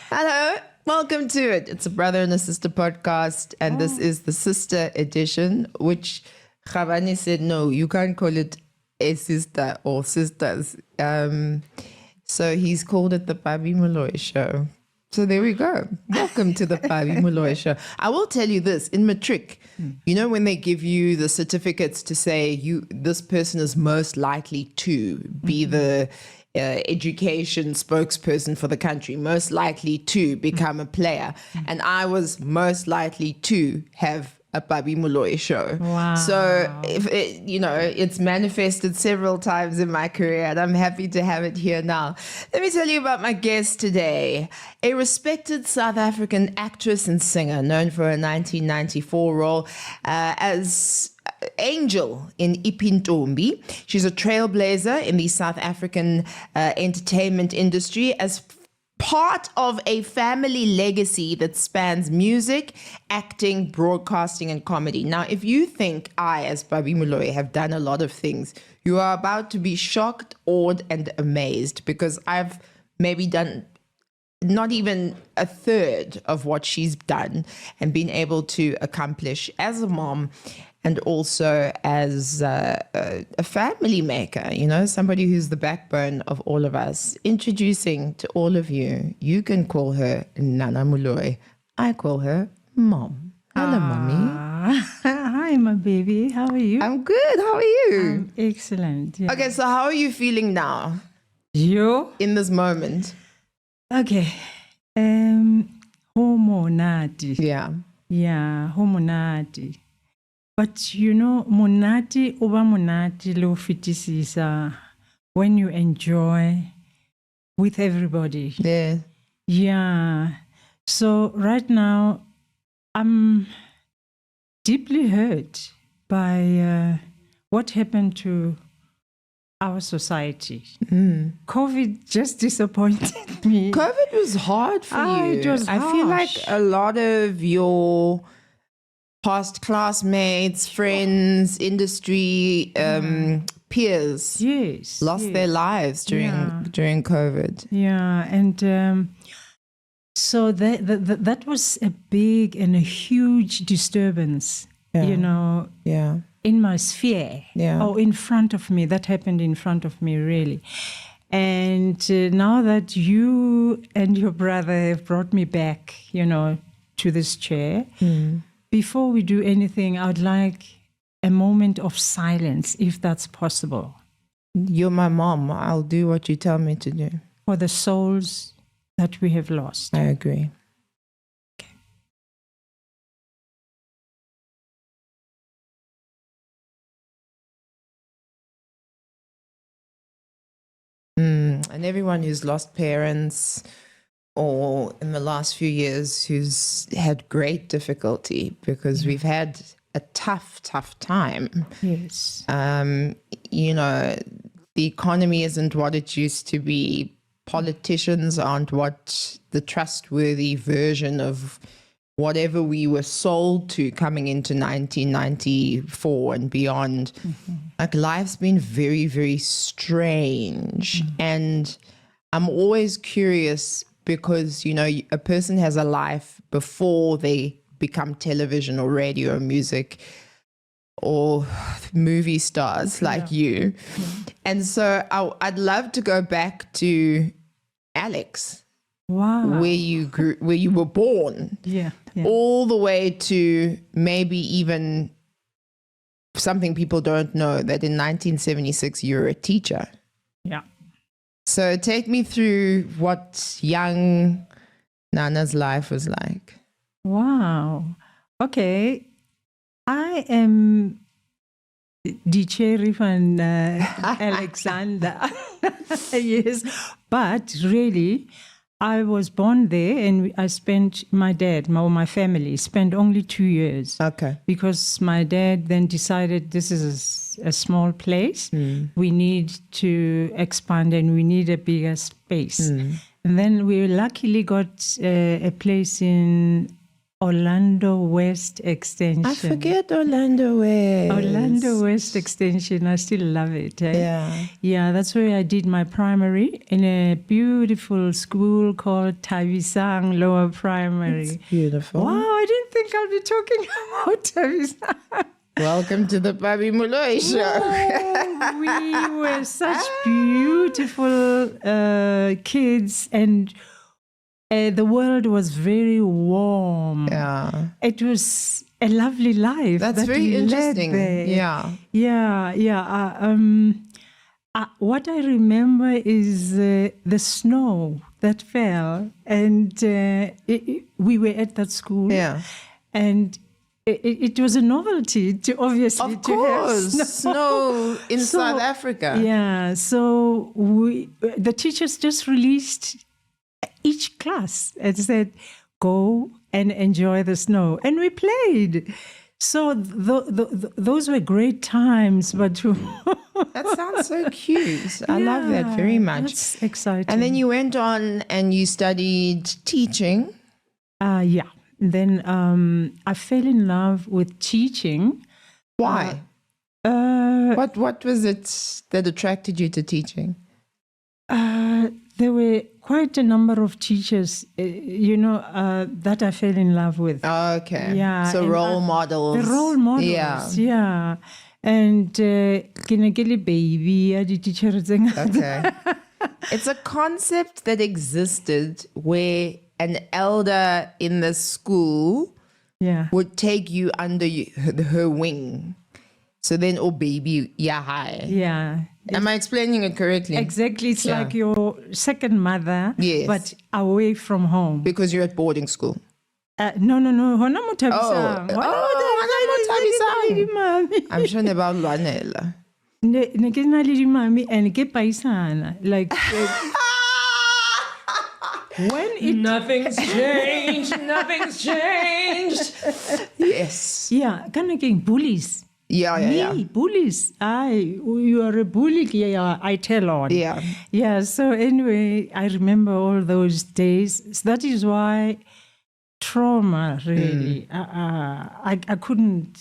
Hello, welcome to it. It's a brother and a sister podcast, and this is the sister edition, which Khavani said, no, you can't call it a sister or sisters. So he's called it the Pabi Moloi Show. So there we go. Welcome to the Pabi Moloi Show. I will tell you this, in matric, you know, when they give you the certificates to say this person is most likely to be the education spokesperson for the country, most likely to become a player. And I was most likely to have a Pabi Moloi show. Wow. So, it's manifested several times in my career, and I'm happy to have it here now. Let me tell you about my guest today. A respected South African actress and singer known for her 1994 role as Angel in Ipintombi. She's a trailblazer in the South African entertainment industry as part of a family legacy that spans music, acting, broadcasting, and comedy. Now, if you think I, as Pabi Moloi, have done a lot of things, you are about to be shocked, awed, and amazed, because I've maybe done not even a third of what she's done and been able to accomplish as a mom and also as a family maker, somebody who's the backbone of all of us. Introducing to all of you, you can call her Nana Moloi. I call her Mom. Hello, Mommy. Hi, my baby. How are you? I'm good. How are you? I'm excellent. Yeah. Okay, so how are you feeling now? You? In this moment? Okay. Homonati. Yeah. Yeah, homonati. But monati oba monati lo fitisisa when you enjoy with everybody. Yeah. Yeah. So right now, I'm deeply hurt by what happened to our society. COVID just disappointed me. COVID was hard for you. It was I feel like harsh. a lot of your past classmates, friends, industry peers lost their lives during COVID. Yeah, and so that was a big and a huge disturbance, in my sphere, or in front of me. That happened in front of me, really. And now that you and your brother have brought me back, to this chair, before we do anything, I would like a moment of silence, if that's possible. You're my mom. I'll do what you tell me to do. For the souls that we have lost. I agree. Okay. And everyone who's lost parents, or in the last few years who's had great difficulty, because we've had a tough time. Yes. The economy isn't what it used to be. Politicians aren't what the trustworthy version of whatever we were sold to coming into 1994 and beyond. Like, life's been very, very strange. And I'm always curious, because, a person has a life before they become television or radio or music or movie stars like you. And so I'd love to go back to Alex. Wow. Where you were born. Yeah. All the way to maybe even something people don't know, that in 1976 you were a teacher. Yeah. So take me through what young Nana's life was like. Wow. Okay. I am Dicheri van Alexander. Yes. But really, I was born there, and I spent, my family spent only 2 years. Okay. Because my dad then decided this is a small place. We need to expand and we need a bigger space. And then we luckily got a place in Orlando West Extension. I forget Orlando West. Orlando West Extension. I still love it. Eh? Yeah. Yeah, that's where I did my primary in a beautiful school called Tavisang Lower Primary. It's beautiful. Wow, I didn't think I'd be talking about Tavisang. Welcome to the Pabi Moloi show. Oh, we were such beautiful kids, and the world was very warm. Yeah. It was a lovely life. That's that very we led interesting. there. Yeah. Yeah. What I remember is the snow that fell, and we were at that school. Yeah. And it was a novelty to obviously Of to course, have snow in South Africa. Yeah, so the teachers just released each class and said, "Go and enjoy the snow," and we played. So those were great times, but That sounds so cute. I love that very much. That's exciting. And then you went on and you studied teaching. Yeah. Then I fell in love with teaching. Why? What was it that attracted you to teaching? There were quite a number of teachers, that I fell in love with. Okay. Yeah. So role models. The role models, yeah. And Kinegeli baby, the teacher. Okay. It's a concept that existed where an elder in the school would take you under her wing. So then, oh baby, hi. Yeah. Am I explaining it correctly? Exactly. It's like your second mother, Yes. but away from home. Because you're at boarding school. No. Hona mo Thabisang. I'm sure about Lwanela. Ne ke na le dimami and ke paisana. Like when it Nothing's changed. Yes. yeah, kana ke bullies. Yeah. Bullies. You are a bully. Yeah, I tell on. Yeah. Yeah. So anyway, I remember all those days. So that is why trauma really. I couldn't,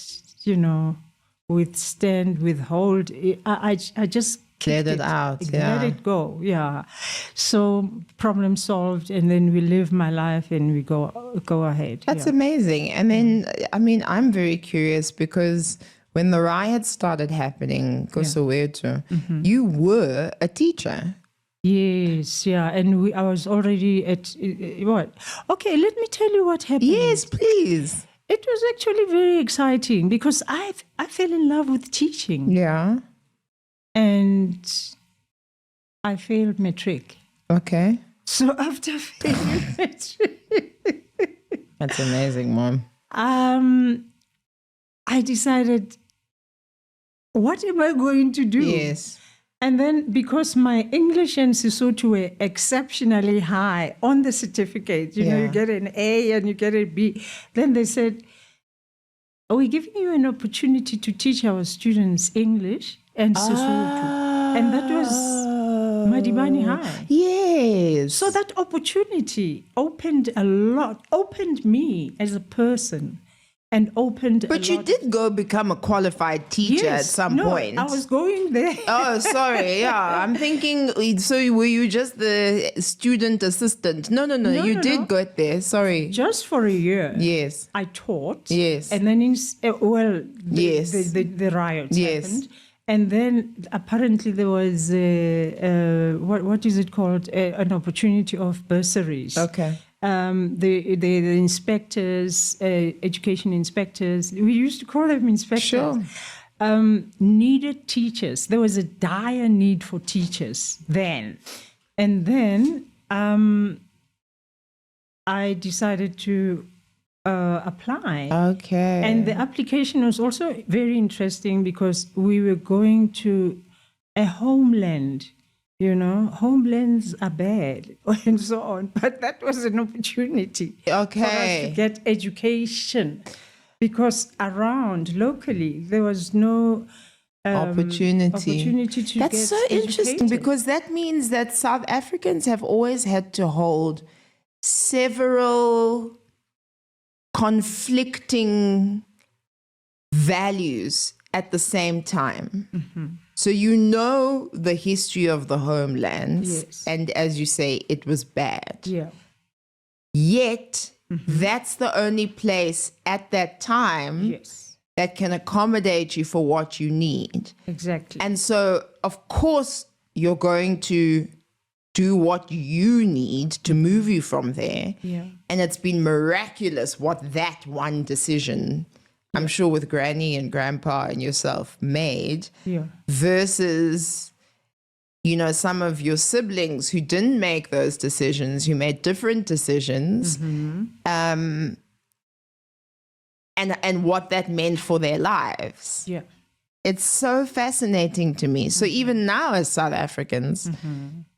withhold. I just Let it out. let it go. Yeah. So problem solved, and then we live my life and we go ahead. That's amazing. And then, I'm very curious because when the riots started happening, Soweto, you were a teacher. Yes, yeah, and I was already at what? Okay, let me tell you what happened. Yes, please. It was actually very exciting because I fell in love with teaching. Yeah. And I failed matric. Okay. So after failing matric, That's amazing, Mom. I decided, what am I going to do? Yes. And then because my English and Sesotho were exceptionally high on the certificate, you get an A and you get a B. Then they said, we're giving you an opportunity to teach our students English and Sesotho. And that was Madibani High. Yes. So that opportunity opened me as a person. And opened. But you did go become a qualified teacher at some point. I was going there. Oh, sorry. Yeah, I'm thinking. So were you just the student assistant? No. You did go there. Sorry. Just for a year. Yes. I taught. Yes. And then the riots happened. And then apparently there was what is it called? An opportunity of bursaries. Okay. The inspectors, education inspectors, we used to call them inspectors, needed teachers. There was a dire need for teachers then. And then I decided to apply. Okay. And the application was also very interesting because we were going to a homeland. Homelands are bad and so on. But that was an opportunity for us to get education because around locally there was no opportunity to That's get so interesting educated. because that means that South Africans have always had to hold several conflicting values at the same time. Mm-hmm. So you know the history of the homelands, yes. and as you say, it was bad. Yeah. Yet, that's the only place at that time yes. that can accommodate you for what you need. Exactly. And so, of course, you're going to do what you need to move you from there. Yeah. And it's been miraculous what that one decision, I'm sure with Granny and Grandpa and yourself, made versus, you know, some of your siblings who didn't make those decisions, who made different decisions, and what that meant for their lives. Yeah. It's so fascinating to me. So even now as South Africans,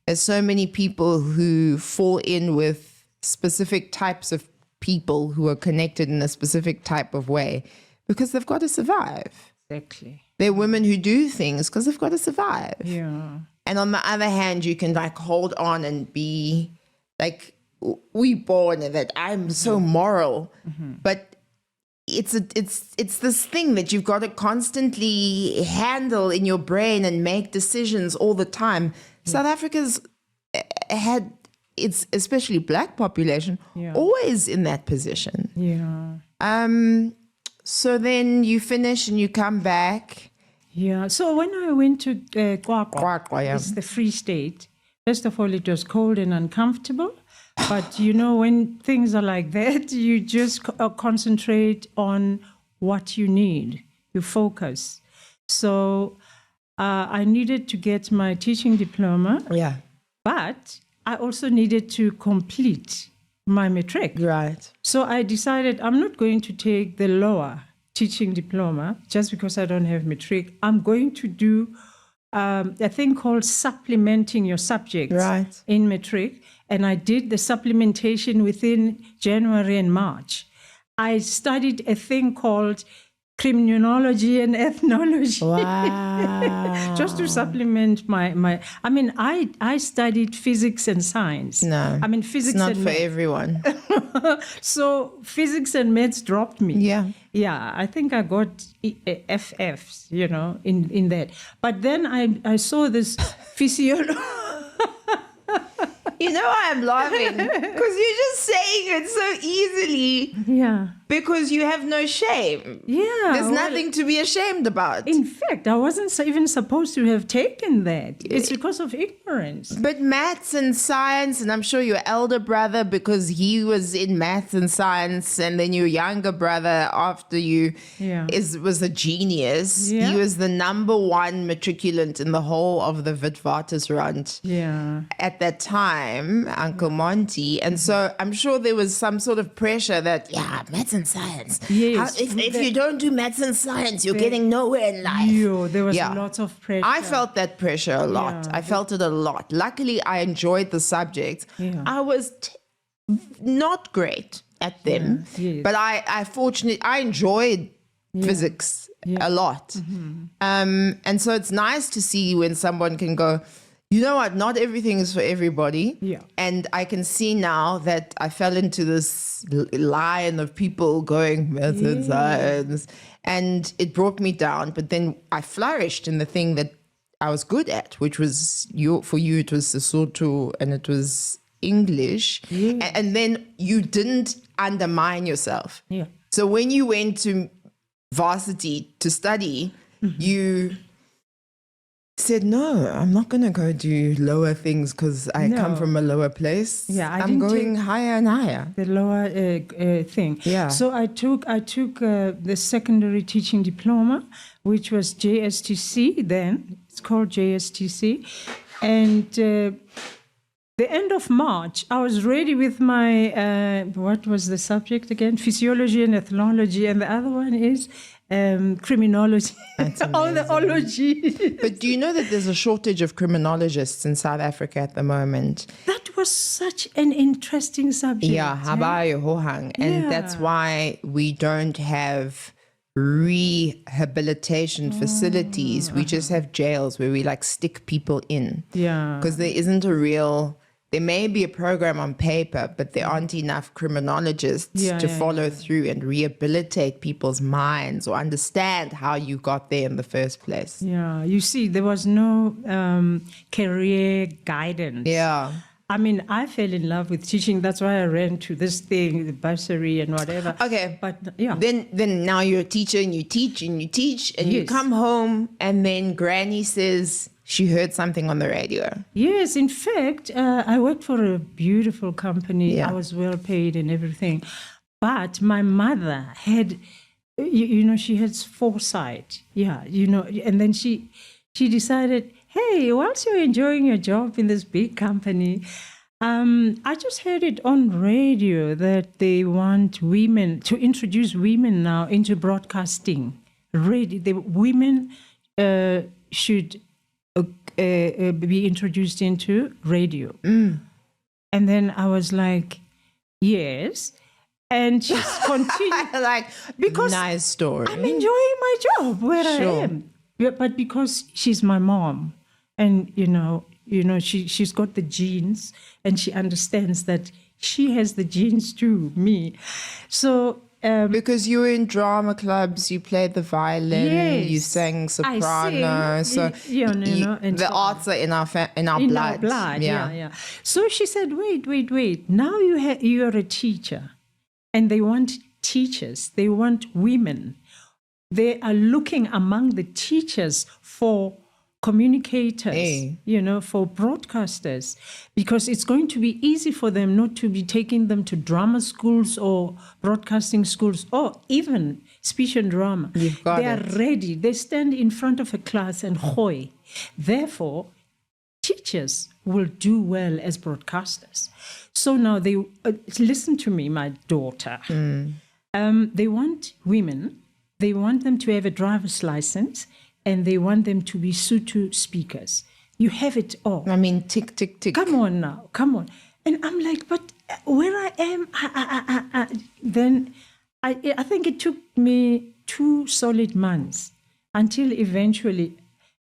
there's so many people who fall in with specific types of people who are connected in a specific type of way because they've got to survive. Exactly. There are women who do things because they've got to survive. Yeah. And on the other hand, you can like hold on and be like, we born that I'm so moral, but it's this thing that you've got to constantly handle in your brain and make decisions all the time. South Africa's had its, especially Black population, always in that position. Yeah. So then you finish and you come back. Yeah. So when I went to Kwakwa, it's the Free State. First of all, it was cold and uncomfortable. But, you know, when things are like that, you just concentrate on what you need. You focus. So I needed to get my teaching diploma. Yeah. But I also needed to complete my matric. Right. So I decided I'm not going to take the lower teaching diploma just because I don't have matric. I'm going to do a thing called supplementing your subjects in matric. And I did the supplementation within January and March. I studied a thing called criminology and ethnology. Wow. Just to supplement my I mean, I studied physics and science. No. I mean, physics it's not and for everyone. So physics and maths dropped me. Yeah. Yeah, I think I got FFs, you know, in that. But then I saw this physiology. You know why I'm laughing? Because you're just saying it so easily. Yeah. Because you have no shame. Yeah. There's nothing to be ashamed about. In fact, I wasn't even supposed to have taken that. It's because of ignorance. But maths and science, and I'm sure your elder brother, because he was in maths and science, and then your younger brother after you was a genius. Yeah. He was the number one matriculant in the whole of the Witwatersrand at that time, Uncle Monty. And so I'm sure there was some sort of pressure that, maths and science. Yes. If you don't do maths and science, you're getting nowhere in life. There was a lot of pressure. I felt that pressure a lot. Yeah. I felt it a lot. Luckily, I enjoyed the subjects. I was not great at them, but I enjoyed physics a lot. And so it's nice to see when someone can go, you know what, not everything is for everybody. Yeah. And I can see now that I fell into this line of people going maths and science, and it brought me down. But then I flourished in the thing that I was good at, which was for you, it was Sesotho and it was English. And then you didn't undermine yourself. So when you went to varsity to study, you said, no, I'm not going to go do lower things because I come from a lower place. I'm going higher and higher. The lower thing. So I took the secondary teaching diploma, which was JSTC then. It's called JSTC. And the end of March, I was ready with my, what was the subject again? Physiology and ethnology. And the other one is criminology. All the ology. But do you know that there's a shortage of criminologists in South Africa at the moment? That was such an interesting subject. And that's why we don't have rehabilitation facilities. We just have jails where we like stick people in. Because there there may be a program on paper, but there aren't enough criminologists to follow through and rehabilitate people's minds or understand how you got there in the first place. Yeah, you see, there was no career guidance. Yeah. I mean, I fell in love with teaching. That's why I ran to this thing, the bursary and whatever. Okay. But yeah. Then now you're a teacher and you teach and you teach and you come home and then Granny says she heard something on the radio. Yes, in fact, I worked for a beautiful company. Yeah. I was well paid and everything. But my mother had, you know, she has foresight. Yeah, you know, and then she decided, hey, whilst you're enjoying your job in this big company, I just heard it on radio that they want women to introduce women now into broadcasting. The women should be introduced into radio. And then I was like, yes. And she's continued. Like, because nice story. I'm enjoying my job where I am. But because she's my mom. And, you know, she's got the genes and she understands that she has the genes too, me. So... because you were in drama clubs, you played the violin, you sang soprano. So the arts are in our blood. Yeah. So she said, wait. Now you're a teacher and they want teachers. They want women. They are looking among the teachers for communicators, for broadcasters, because it's going to be easy for them not to be taking them to drama schools or broadcasting schools or even speech and drama. They are ready. They stand in front of a class and hoy. Therefore, teachers will do well as broadcasters. So now they listen to me, my daughter. They want women. They want them to have a driver's license. And they want them to be Sotho speakers. You have it all. I mean, tick, tick, tick. Come on now, come on. And I'm like, but where I am, then I think it took me 2 solid months until eventually,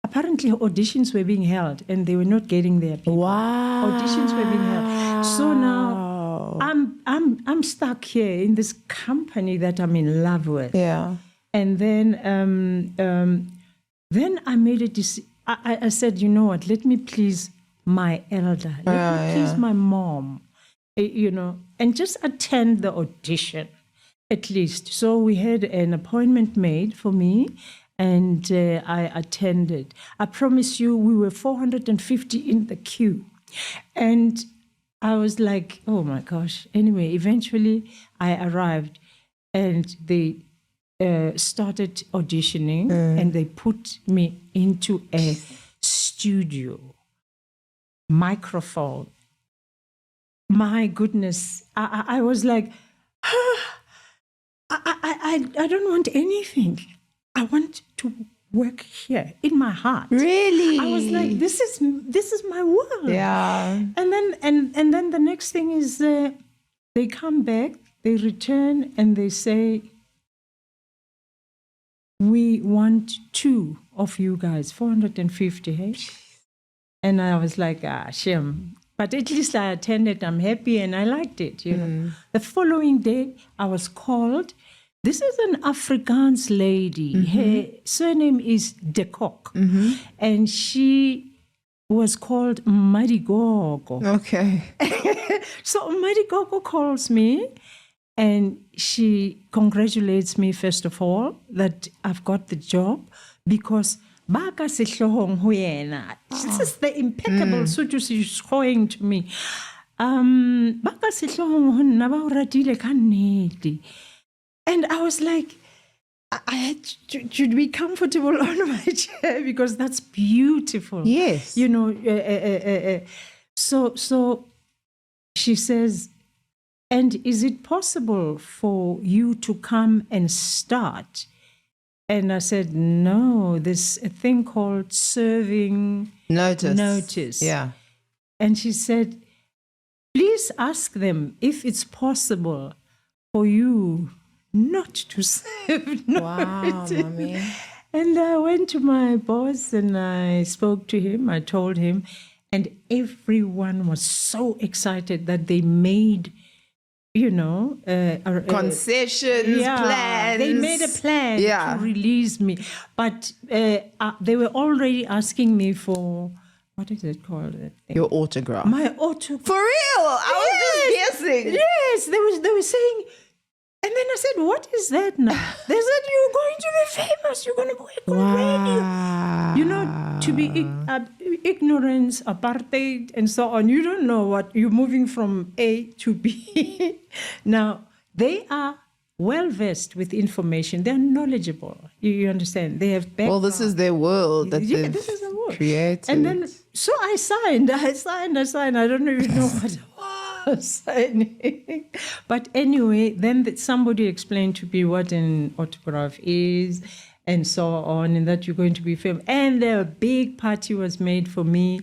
apparently auditions were being held and they were not getting their people. Wow. Auditions were being held. So now I'm stuck here in this company that I'm in love with. Yeah. And then I made a decision. I said, you know what, let me please my elder. Let me please my mom, and just attend the audition at least. So we had an appointment made for me and I attended. I promise you, we were 450 in the queue. And I was like, oh my gosh. Anyway, eventually I arrived and they started auditioning and they put me into a studio, microphone. My goodness, I was like, I don't want anything. I want to work here in my heart. Really? I was like, this is my world. Yeah. And then the next thing is they come back, they return, and they say, we want 2 of you guys, 450, hey? And I was like, shame. But at least I attended, I'm happy, and I liked it, know. The following day, I was called. This is an Afrikaans lady. Her surname is De Kok. And she was called Marigogo. Okay. So Marigogo calls me. And she congratulates me, first of all, that I've got the job because baka sehlohong ho yena. This is the impeccable Sotho she's calling to me. Baka sehlohong ho nna ba o ratile ka nnete. And I was like, I had to be comfortable on my chair because that's beautiful. Yes. So she says, and is it possible for you to come and start? And I said, no, there's a thing called serving notice. Yeah. And she said, please ask them if it's possible for you not to serve notice. Wow, mommy. And I went to my boss and I spoke to him. I told him. And everyone was so excited that they made, concessions, plans. They made a plan to release me. But they were already asking me for, what is it called? Your autograph. My autograph. For real? I was just guessing. Yes, they were saying, and then I said, what is that now? They said, you're going to be famous. You're going to work on radio. To be ignorance, apartheid, and so on. You don't know what, you're moving from A to B. Now, they are well-versed with information. They're knowledgeable. You understand? They have background. Well, this is their world that they've this is the world. created. And then, so I signed. I don't even know what I was signing. But anyway, then somebody explained to me what an autograph is and so on, and that you're going to be filmed. And a big party was made for me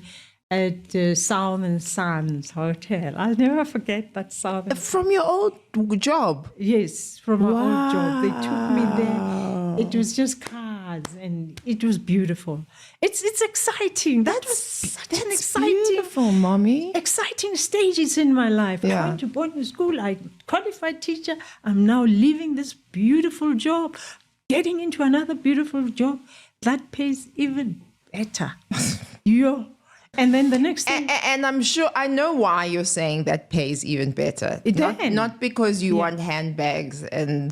at Southern Suns Hotel. I'll never forget that Southern. From your old job? Yes, from my old job. They took me there. It was just cards, and it was beautiful. It's exciting. That was such an exciting, beautiful, Mommy. exciting stages in my life. I went to boarding school. I qualified teacher. I'm now leaving this beautiful job, getting into another beautiful job that pays even better. And then the next thing... And I'm sure, I know why you're saying that pays even better. Not because you want handbags and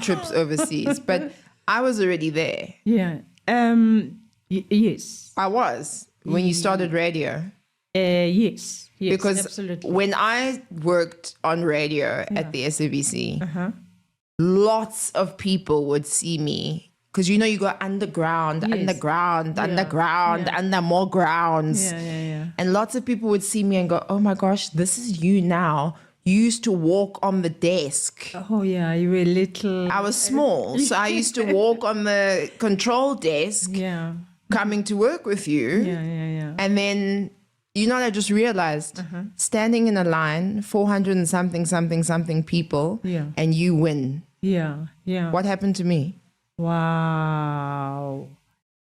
trips overseas, but I was already there. Yeah. Yes. I was, when you started radio. Yes, because absolutely. When I worked on radio at the SABC, lots of people would see me. Because you go underground, underground, under more grounds. And lots of people would see me and go, oh my gosh, this is you now. You used to walk on the desk. Oh yeah, you were little. I was small, so I used to walk on the control desk coming to work with you. And then, I just realized standing in a line, 400 and something people, and you win. What happened to me? Wow.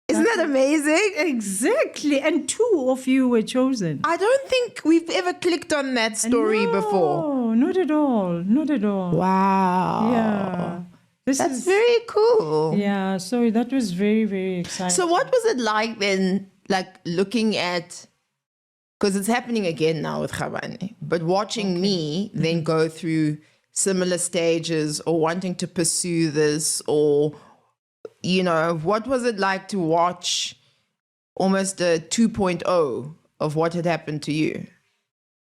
Isn't that amazing? Exactly. And 2 of you were chosen. I don't think we've ever clicked on that story before. No, not at all. Not at all. Wow. Yeah. That's very cool. Yeah, so that was very, very exciting. So what was it like then, looking at, because it's happening again now with Khabane, but watching me then go through similar stages or wanting to pursue this, or what was it like to watch almost a 2.0 of what had happened to you?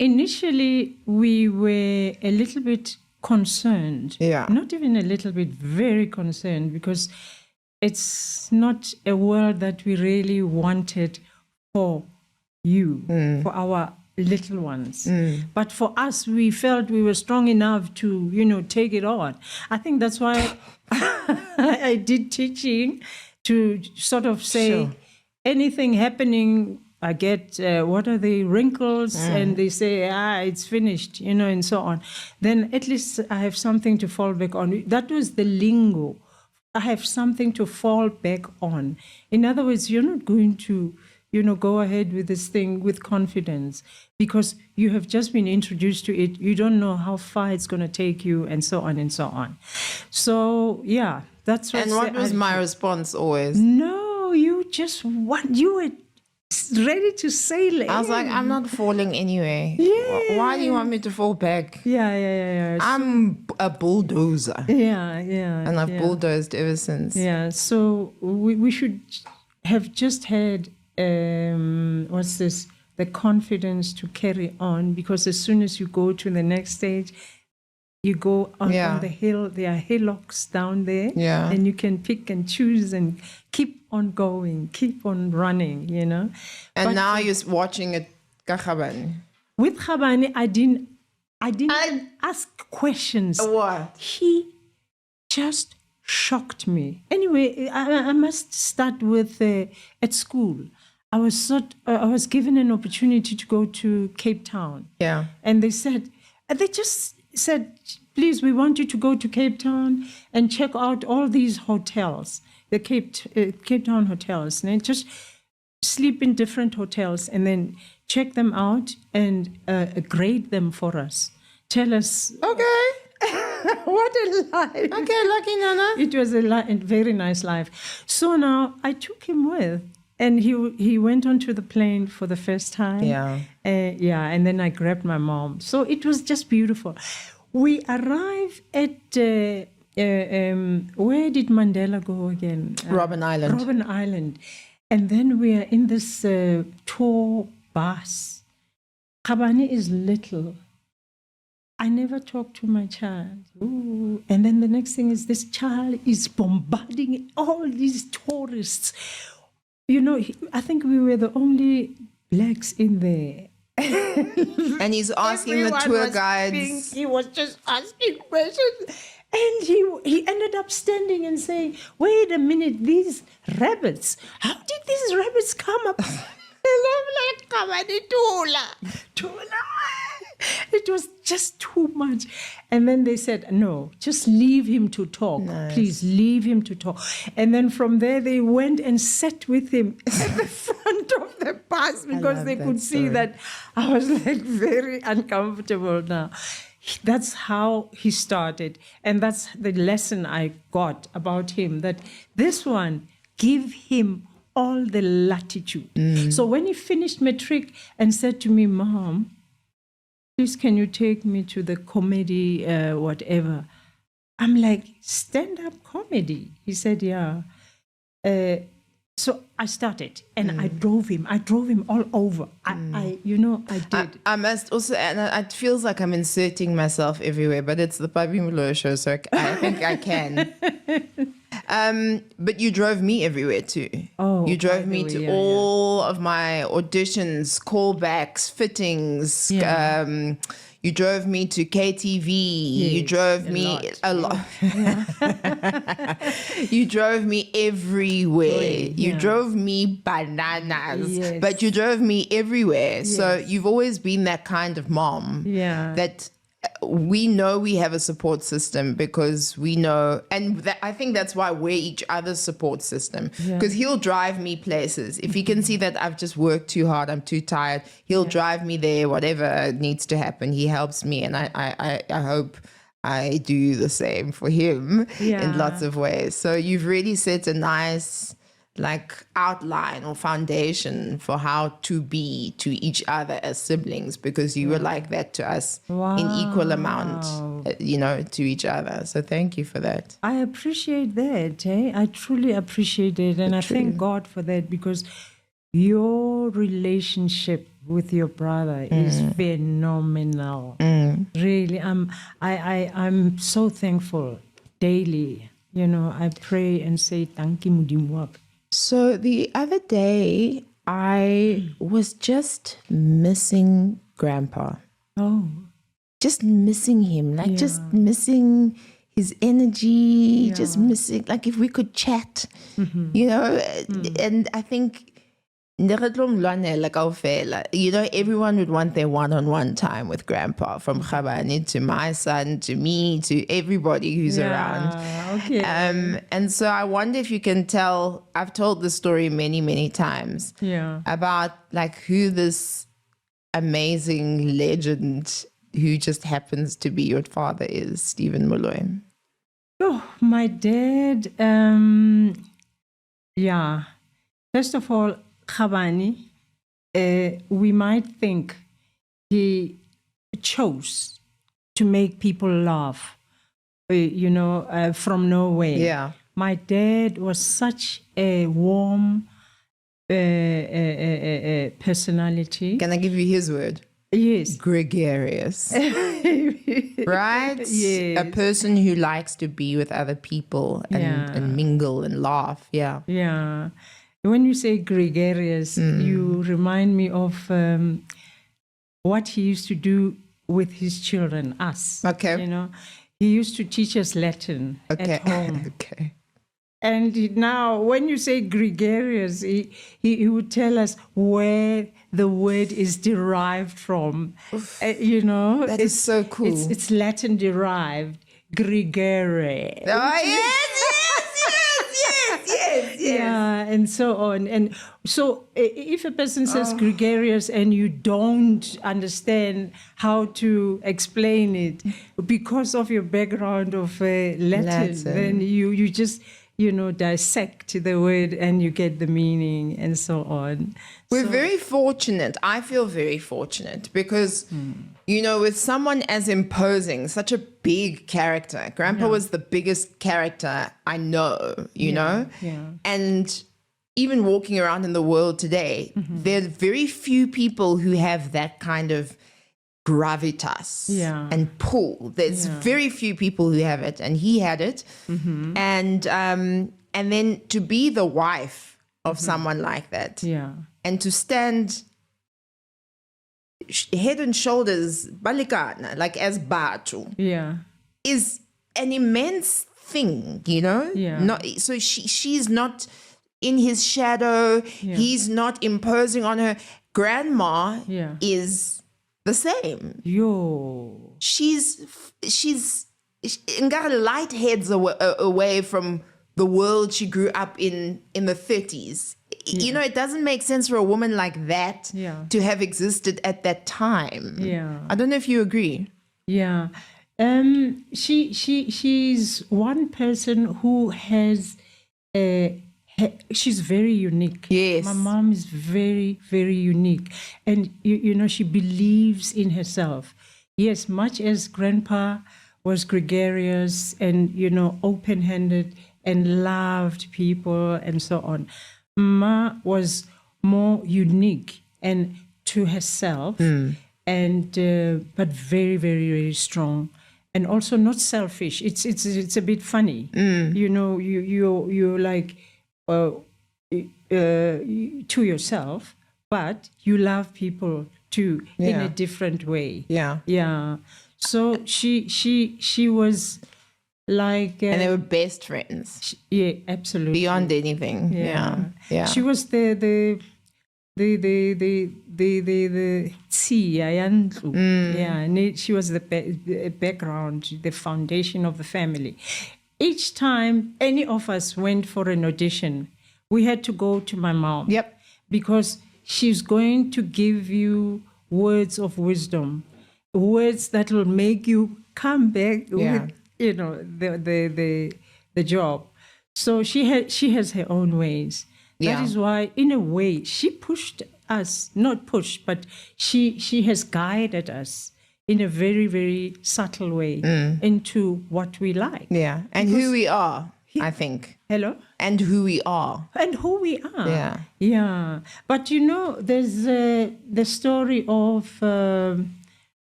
Initially, we were a little bit concerned. Not even a little bit, very concerned, because it's not a world that we really wanted for you, for our little ones. But for us, we felt we were strong enough to, take it on. I think that's why I did teaching, to sort of say anything happening, I get, what are the wrinkles? And they say, it's finished, and so on. Then at least I have something to fall back on. That was the lingo. I have something to fall back on. In other words, you're not going to go ahead with this thing with confidence because you have just been introduced to it. You don't know how far it's going to take you, and so on and so on. So, yeah, that's what. And what was my response always? No, you were ready to sail. I was like, I'm not falling anyway. Yeah. Why do you want me to fall back? Yeah. I'm a bulldozer. Yeah. And I've bulldozed ever since. Yeah, so we should have just had the confidence to carry on, because as soon as you go to the next stage, you go on the hill, there are hillocks down there, and you can pick and choose and keep on going, keep on running, And but now you're watching it, Khabane. With Khabane, I didn't ask questions. What? He just shocked me. Anyway, I must start with at school. I was given an opportunity to go to Cape Town. Yeah. And they just said, please, we want you to go to Cape Town and check out all these hotels, the Cape Town hotels, and then just sleep in different hotels and then check them out and grade them for us. Tell us. Okay. What a life. Okay, lucky Nana. It was a very nice life. So now I took him with, and he went onto the plane for the first time. Yeah. And then I grabbed my mom. So it was just beautiful. We arrived at, where did Mandela go again? Robben Island. Robben Island. And then we are in this tour bus. Khabane is little. I never talk to my child. Ooh. And then the next thing is this child is bombarding all these tourists. You know, I think we were the only blacks in there. And he's asking the tour guides. He was just asking questions. And he ended up standing and saying, wait a minute, these rabbits, how did these rabbits come up? And I'm like, Tula. It was just too much. And then they said, no, just leave him to talk. Nice. Please leave him to talk. And then from there, they went and sat with him at the front of the bus because they could see that I was like very uncomfortable now. That's how he started. And that's the lesson I got about him, that this one, give him all the latitude. So when he finished matric and said to me, Mom, please can you take me to the comedy whatever? I'm like, stand-up comedy? He said, yeah. So I started and I drove him all over. I did. I must also, and it feels like I'm inserting myself everywhere, but it's the Pabi Moloi show, so I think I can. But you drove me everywhere too. Oh, you drove me to all of my auditions, callbacks, fittings. Yeah. You drove me to KTV. Yes, you drove me a lot. You drove me everywhere. You drove me bananas. Yes. But you drove me everywhere. Yes. So you've always been that kind of mom. Yeah. That we know we have a support system because we know, and I think that's why we're each other's support system, because he'll drive me places. If he can see that I've just worked too hard, I'm too tired, he'll drive me there, whatever needs to happen. He helps me, and I hope I do the same for him in lots of ways. So you've really set a nice outline or foundation for how to be to each other as siblings, because you were like that to us in equal amount, to each other. So thank you for that. I appreciate that. I truly appreciate it. And I thank God for that, because your relationship with your brother is phenomenal. Really, I'm so thankful daily. I pray and say, thank you, Mudimu. So the other day, I was just missing Grandpa. Oh. Just missing him, just missing his energy, just missing, if we could chat, and I think, everyone would want their one-on-one time with Grandpa, from Khabane to my son to me to everybody who's around. Okay. And so I wonder if you can tell, I've told this story many, many times, about who this amazing legend who just happens to be your father is, Stephen Moloi. Oh, my dad, First of all, Khabane, we might think he chose to make people laugh, from nowhere. Yeah. My dad was such a warm personality. Can I give you his word? Yes. Gregarious. Right? Yes. A person who likes to be with other people and mingle and laugh. Yeah. Yeah. When you say gregarious, you remind me of what he used to do with his children, us. Okay. He used to teach us Latin at home. Okay. And now, when you say gregarious, he would tell us where the word is derived from. That is so cool. It's Latin derived, gregare. Oh, yes. Yeah, and so on. And so if a person says gregarious and you don't understand how to explain it because of your background of Latin, then you just, dissect the word and you get the meaning and so on. We're very fortunate. I feel very fortunate because, with someone as imposing, such a big character, Grandpa was the biggest character I know, you know? Yeah. And even walking around in the world today, there are very few people who have that kind of gravitas and pull. There's very few people who have it, and he had it. And then to be the wife of someone like that, and to stand head and shoulders balikana, like as Batu, is an immense thing, So she's not in his shadow. He's not imposing on her. Grandma is the same. She's got light heads away from the world she grew up in the 30s. It doesn't make sense for a woman like that to have existed at that time. I don't know if you agree. She's one person who has she's very unique. Yes. My mom is very, very unique. And, she believes in herself. Yes, much as Grandpa was gregarious and, open-handed and loved people and so on, Ma was more unique and to herself, and but very, very, very strong. And also not selfish. It's a bit funny. You're like... to yourself, but you love people too in a different way. So she was like, and they were best friends. Absolutely, beyond anything. She was the she was the background, the foundation of the family. Each time any of us went for an audition, we had to go to my mom. Because she's going to give you words of wisdom, words that will make you come back with, the job. So she has her own ways. That is why, in a way, she pushed us, not pushed, but she has guided us in a very, very subtle way into what we like. And who we are, I think. Hello? And who we are. And who we are. But there's the story of...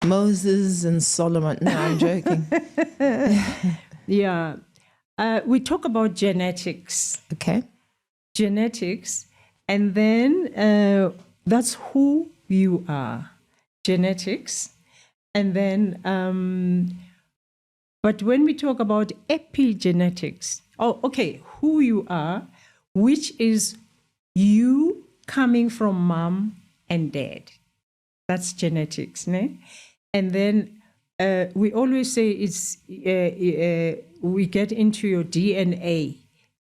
Moses and Solomon. No, I'm joking. We talk about genetics. Okay. Genetics. And then that's who you are. Genetics. And then, but when we talk about epigenetics, who you are, which is you coming from mom and dad. That's genetics, ne? And then we always say it's we get into your DNA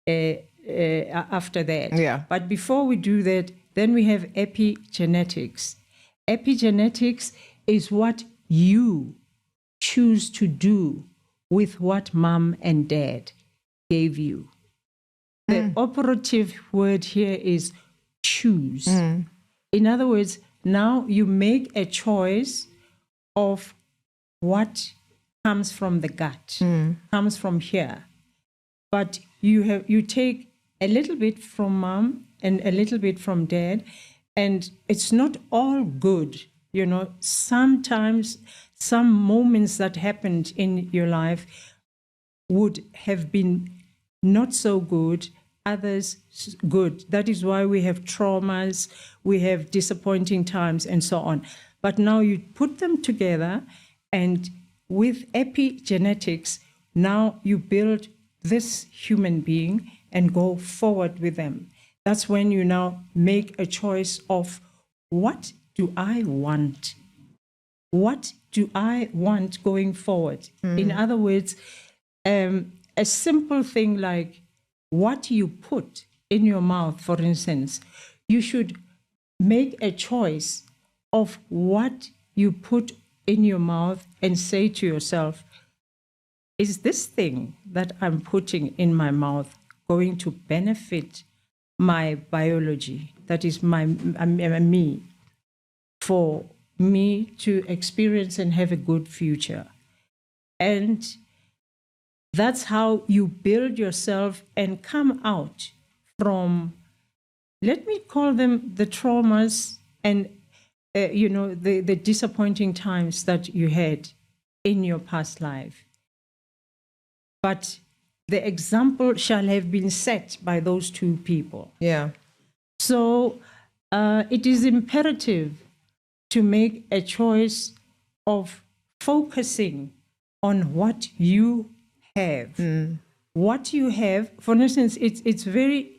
after that. But before we do that, then we have epigenetics. Epigenetics is what you choose to do with what mom and dad gave you. The operative word here is choose. In other words, now you make a choice of what comes from the gut, comes from here. But you take a little bit from mom and a little bit from dad, and it's not all good. Sometimes some moments that happened in your life would have been not so good, others good. That is why we have traumas, we have disappointing times, and so on. But now you put them together, and with epigenetics, now you build this human being and go forward with them. That's when you now make a choice of what do I want? What do I want going forward? In other words, a simple thing like, what you put in your mouth, for instance, you should make a choice of what you put in your mouth and say to yourself, is this thing that I'm putting in my mouth going to benefit my biology, that is me, for me to experience and have a good future? And that's how you build yourself and come out from, let me call them the traumas and the disappointing times that you had in your past life. But the example shall have been set by those two people. Yeah. So it is imperative to make a choice of focusing on what you have. What you have, for instance, it's very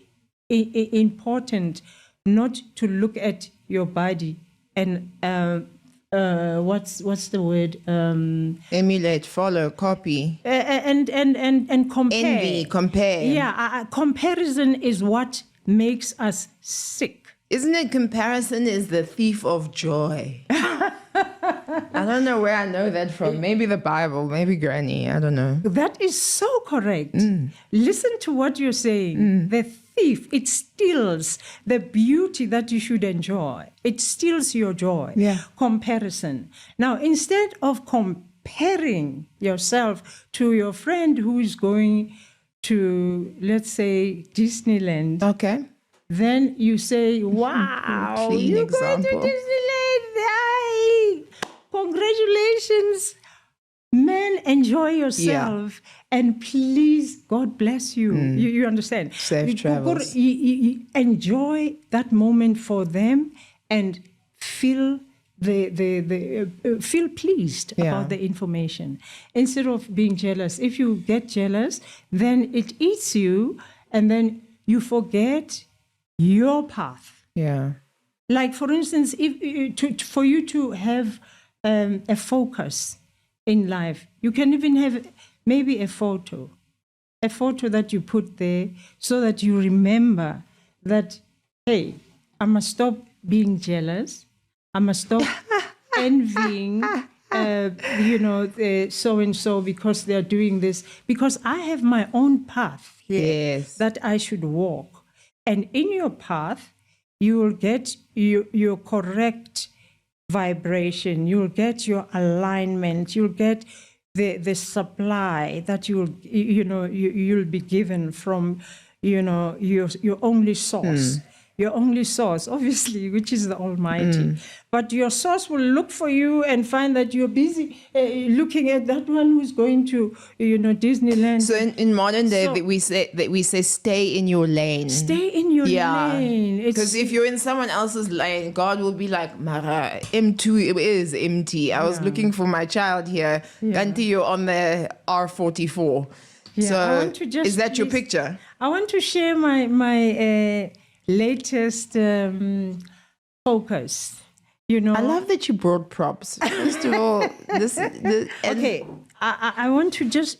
important not to look at your body and what's the word? Emulate, follow, copy, and compare. envy, compare. Yeah, comparison is what makes us sick. Isn't it? Comparison is the thief of joy. I don't know where I know that from. Maybe the Bible, maybe Granny. I don't know. That is so correct. Listen to what you're saying. The thief, it steals the beauty that you should enjoy. It steals your joy. Yeah. Comparison. Now, instead of comparing yourself to your friend who is going to, let's say, Disneyland, Okay. then you say, wow, Clean you're example. going to Disneyland. Yay. Congratulations. Man, enjoy yourself. And please, God bless you. You understand? Safe travels. Enjoy that moment for them and feel feel pleased about the information instead of being jealous. If you get jealous, then it eats you and then you forget your path. Yeah. Like, for instance, for you to have a focus in life, you can even have maybe a photo that you put there so that you remember that, hey, I must stop being jealous. I must stop envying, so-and-so because they're doing this. Because I have my own path here that I should walk. And in your path, you will get your correct vibration. You'll get your alignment. You'll get the supply that you'll be given from your only source. Your only source, obviously, which is the Almighty. But your source will look for you and find that you're busy looking at that one who's going to, Disneyland. So in modern day, we say stay in your lane. Stay in your lane. Because if you're in someone else's lane, God will be like, Mara, M2 is empty. I was looking for my child here. Ganti, you're on the R44. Yeah, so is that your picture? I want to share my latest focus. I love that you brought props. First of all, okay, I want to just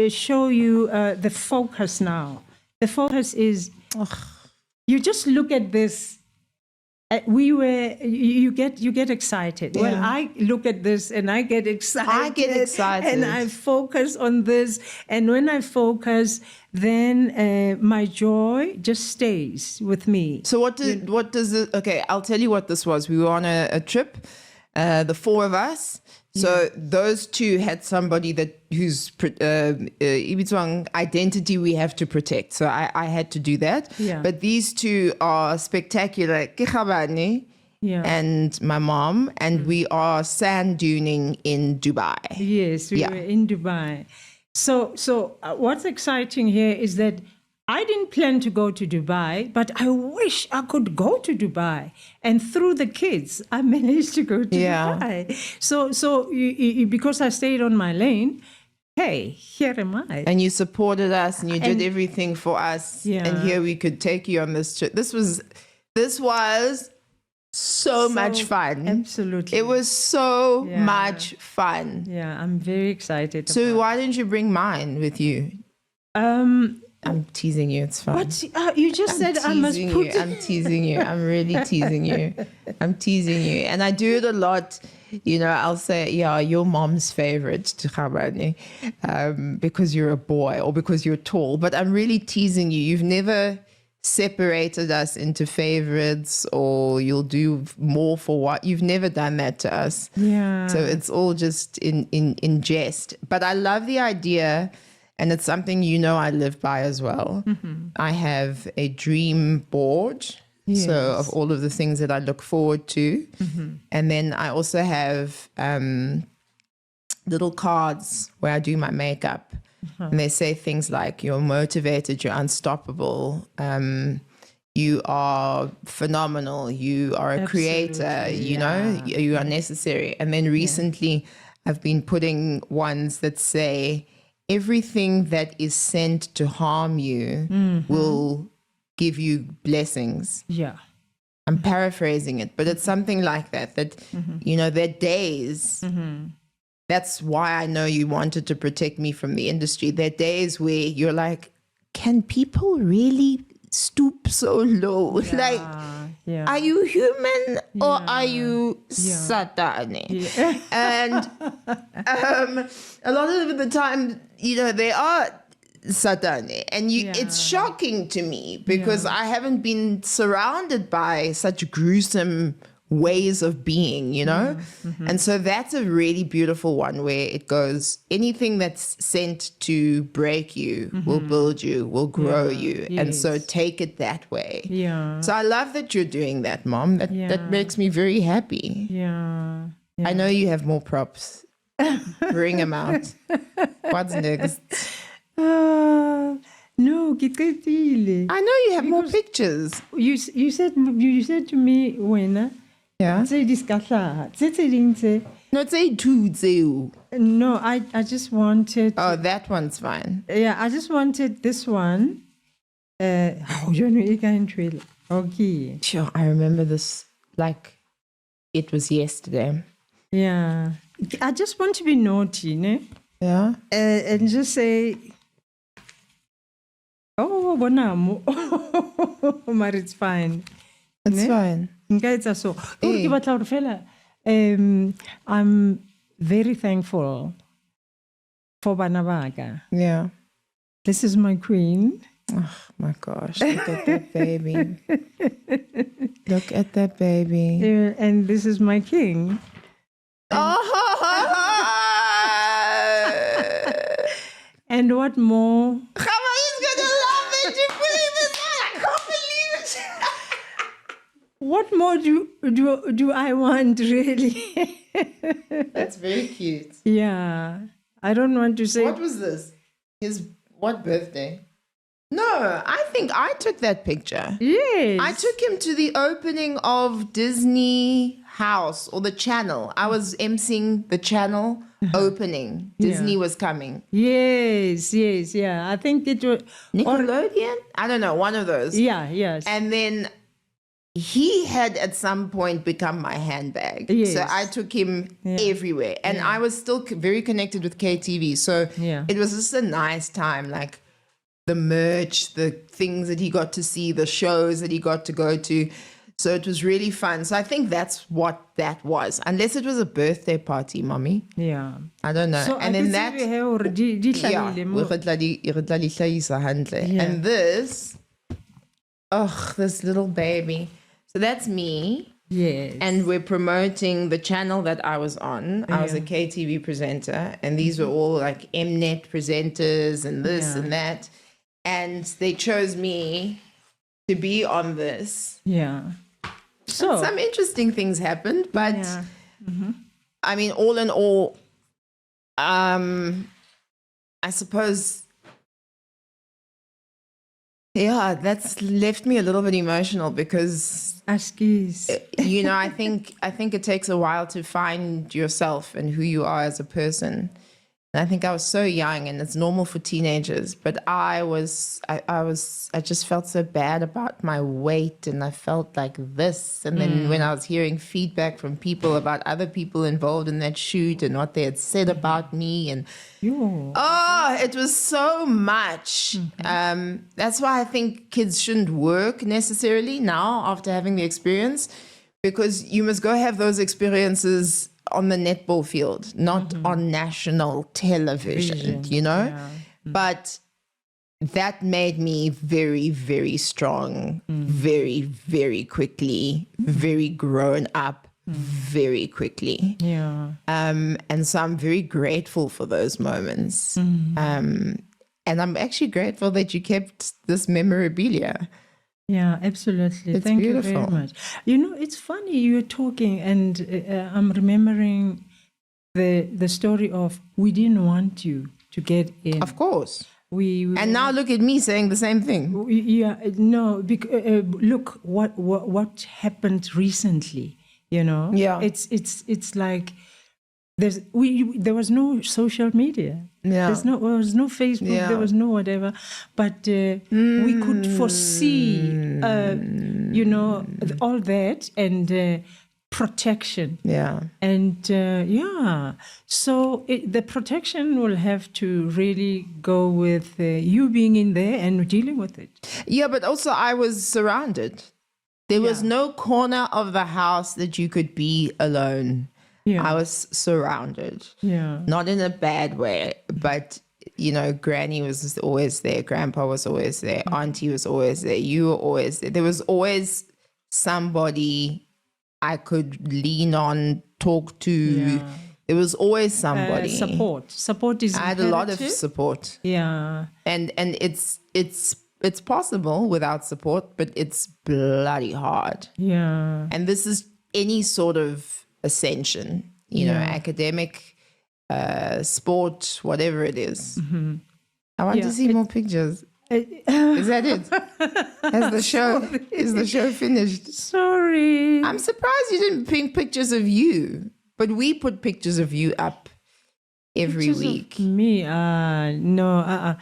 show you the focus now. The focus is, you just look at this. You get excited. Yeah. Well, I look at this and I get excited. I get excited. And I focus on this. And when I focus, then my joy just stays with me. So what does it, okay, I'll tell you what this was. We were on a trip, the four of us. So those two had somebody whose identity we have to protect. So I had to do that. Yeah. But these two are spectacular. And my mom, and we are sand duning in Dubai. Yes, we were in Dubai. So what's exciting here is that I didn't plan to go to Dubai, but I wish I could go to Dubai. And through the kids, I managed to go to Dubai. So because I stayed on my lane, hey, here am I. And you supported us and you did everything for us. Yeah. And here we could take you on this trip. This was so much fun. Absolutely. It was so much fun. Yeah, I'm very excited. So why didn't you bring mine with you? I'm teasing you. It's fine. But you just said I must put it. I'm teasing you. I'm really teasing you. I'm teasing you. And I do it a lot. You know, I'll say, yeah, your mom's favorite, because you're a boy or because you're tall. But I'm really teasing you. You've never separated us into favorites or you'll do more for what. You've never done that to us. Yeah. So it's all just in jest. But I love the idea. And it's something, you know, I live by as well. Mm-hmm. I have a dream board. Yes. So of all of the things that I look forward to. Mm-hmm. And then I also have little cards where I do my makeup. Mm-hmm. And they say things like, you're motivated, you're unstoppable, you are phenomenal, you are a creator, you know, you are necessary. And then recently I've been putting ones that say, everything that is sent to harm you will give you blessings. Yeah. I'm paraphrasing it, but it's something like that, you know, there are days, that's why I know you wanted to protect me from the industry. There are days where you're like, can people really stoop so low? Yeah. Are you human or are you Satani? Yeah. And a lot of the time, you know, they are Satani. And it's shocking to me because I haven't been surrounded by such gruesome ways of being, you know? Mm-hmm. And so that's a really beautiful one where it goes, anything that's sent to break you will build you, will grow you. Yes. And so take it that way. Yeah. So I love that you're doing that, Mom. That makes me very happy. Yeah. I know you have more props. Bring them out. What's next? No, I know you have more pictures. You said to me when yeah. No, I just wanted. Oh, that one's fine. Yeah, I just wanted this one. Okay. Sure, I remember this like it was yesterday. Yeah, I just want to be naughty, ne? Yeah, and just say, "Oh, bonamo," but it's fine. It's fine. So, I'm very thankful for Banavaga. Yeah. This is my queen. Oh my gosh, look at that baby. Look at that baby. And this is my king. And what more? What more do I want, really? That's very cute. Yeah. I don't want to say... What was this? What birthday? No, I think I took that picture. Yes. I took him to the opening of Disney House or the channel. I was emceeing the channel opening. Disney was coming. Yes, yeah. I think it was... Nickelodeon? I don't know, one of those. Yeah, yes. And then... he had at some point become my handbag. Yes. So I took him everywhere. And I was still very connected with KTV. So it was just a nice time. Like the merch, the things that he got to see, the shows that he got to go to. So it was really fun. So I think that's what that was. Unless it was a birthday party, Mommy. Yeah. I don't know. So and then that... And this... this little baby. So that's me. Yes. And we're promoting the channel that I was on. I was a KTV presenter. And these were all like Mnet presenters and this and that. And they chose me to be on this. Yeah. So and some interesting things happened. But I mean, all in all, I suppose... yeah, that's left me a little bit emotional because, you know, I think it takes a while to find yourself and who you are as a person. I think I was so young, and it's normal for teenagers, but I just felt so bad about my weight, and I felt like this. And then when I was hearing feedback from people about other people involved in that shoot and what they had said about me, and it was so much. That's why I think kids shouldn't work necessarily now after having the experience, because you must go have those experiences on the netball field, not on national television, you know? Yeah. But that made me very, very strong, very, very quickly, very grown up, very quickly. Yeah. And so I'm very grateful for those moments. And I'm actually grateful that you kept this memorabilia. Yeah, absolutely. It's Thank beautiful. you very much. You know, it's funny you're talking, and I'm remembering the story of we didn't want you to get in. Of course. We And now look at me saying the same thing. Look what happened recently. You know, Yeah. It's like there was no social media. Yeah. There was no Facebook. Yeah. There was no whatever. But we could foresee, you know, all that and protection. Yeah. And so the protection will have to really go with you being in there and dealing with it. Yeah, but also I was surrounded. There was no corner of the house that you could be alone. Yeah. I was surrounded. Yeah. Not in a bad way, but, you know, Granny was always there. Grandpa was always there. Auntie was always there. You were always there. There was always somebody I could lean on, talk to. Yeah. There was always somebody. Support is I had a lot of imperative. support. Yeah. And it's possible without support, but it's bloody hard. Yeah. And this is any sort of ascension, you know, academic, sport, whatever it is. I want to see more pictures. Is that it? Is the show finished? Sorry. I'm surprised you didn't bring pictures of you, but we put pictures of you up every week. Me? No.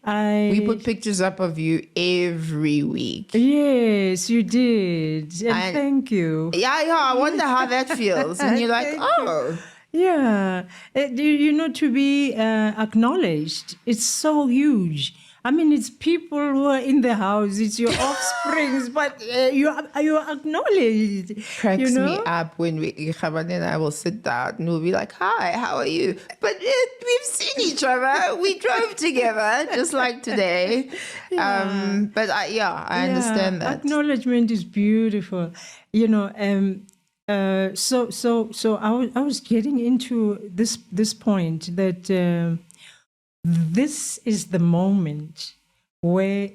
We put pictures up of you every week. Yes, you did. And thank you. Yeah, I wonder how that feels. And you're like, oh. Yeah. You know, to be acknowledged, it's so huge. I mean, it's people who are in the house, it's your offsprings, but you are acknowledged. Cracks me up when Khabane and I will sit down and we'll be like, hi, how are you? But we've seen each other. We drove together, just like today. Yeah. But I understand that. Acknowledgement is beautiful. You know, so I was getting into this point that this is the moment where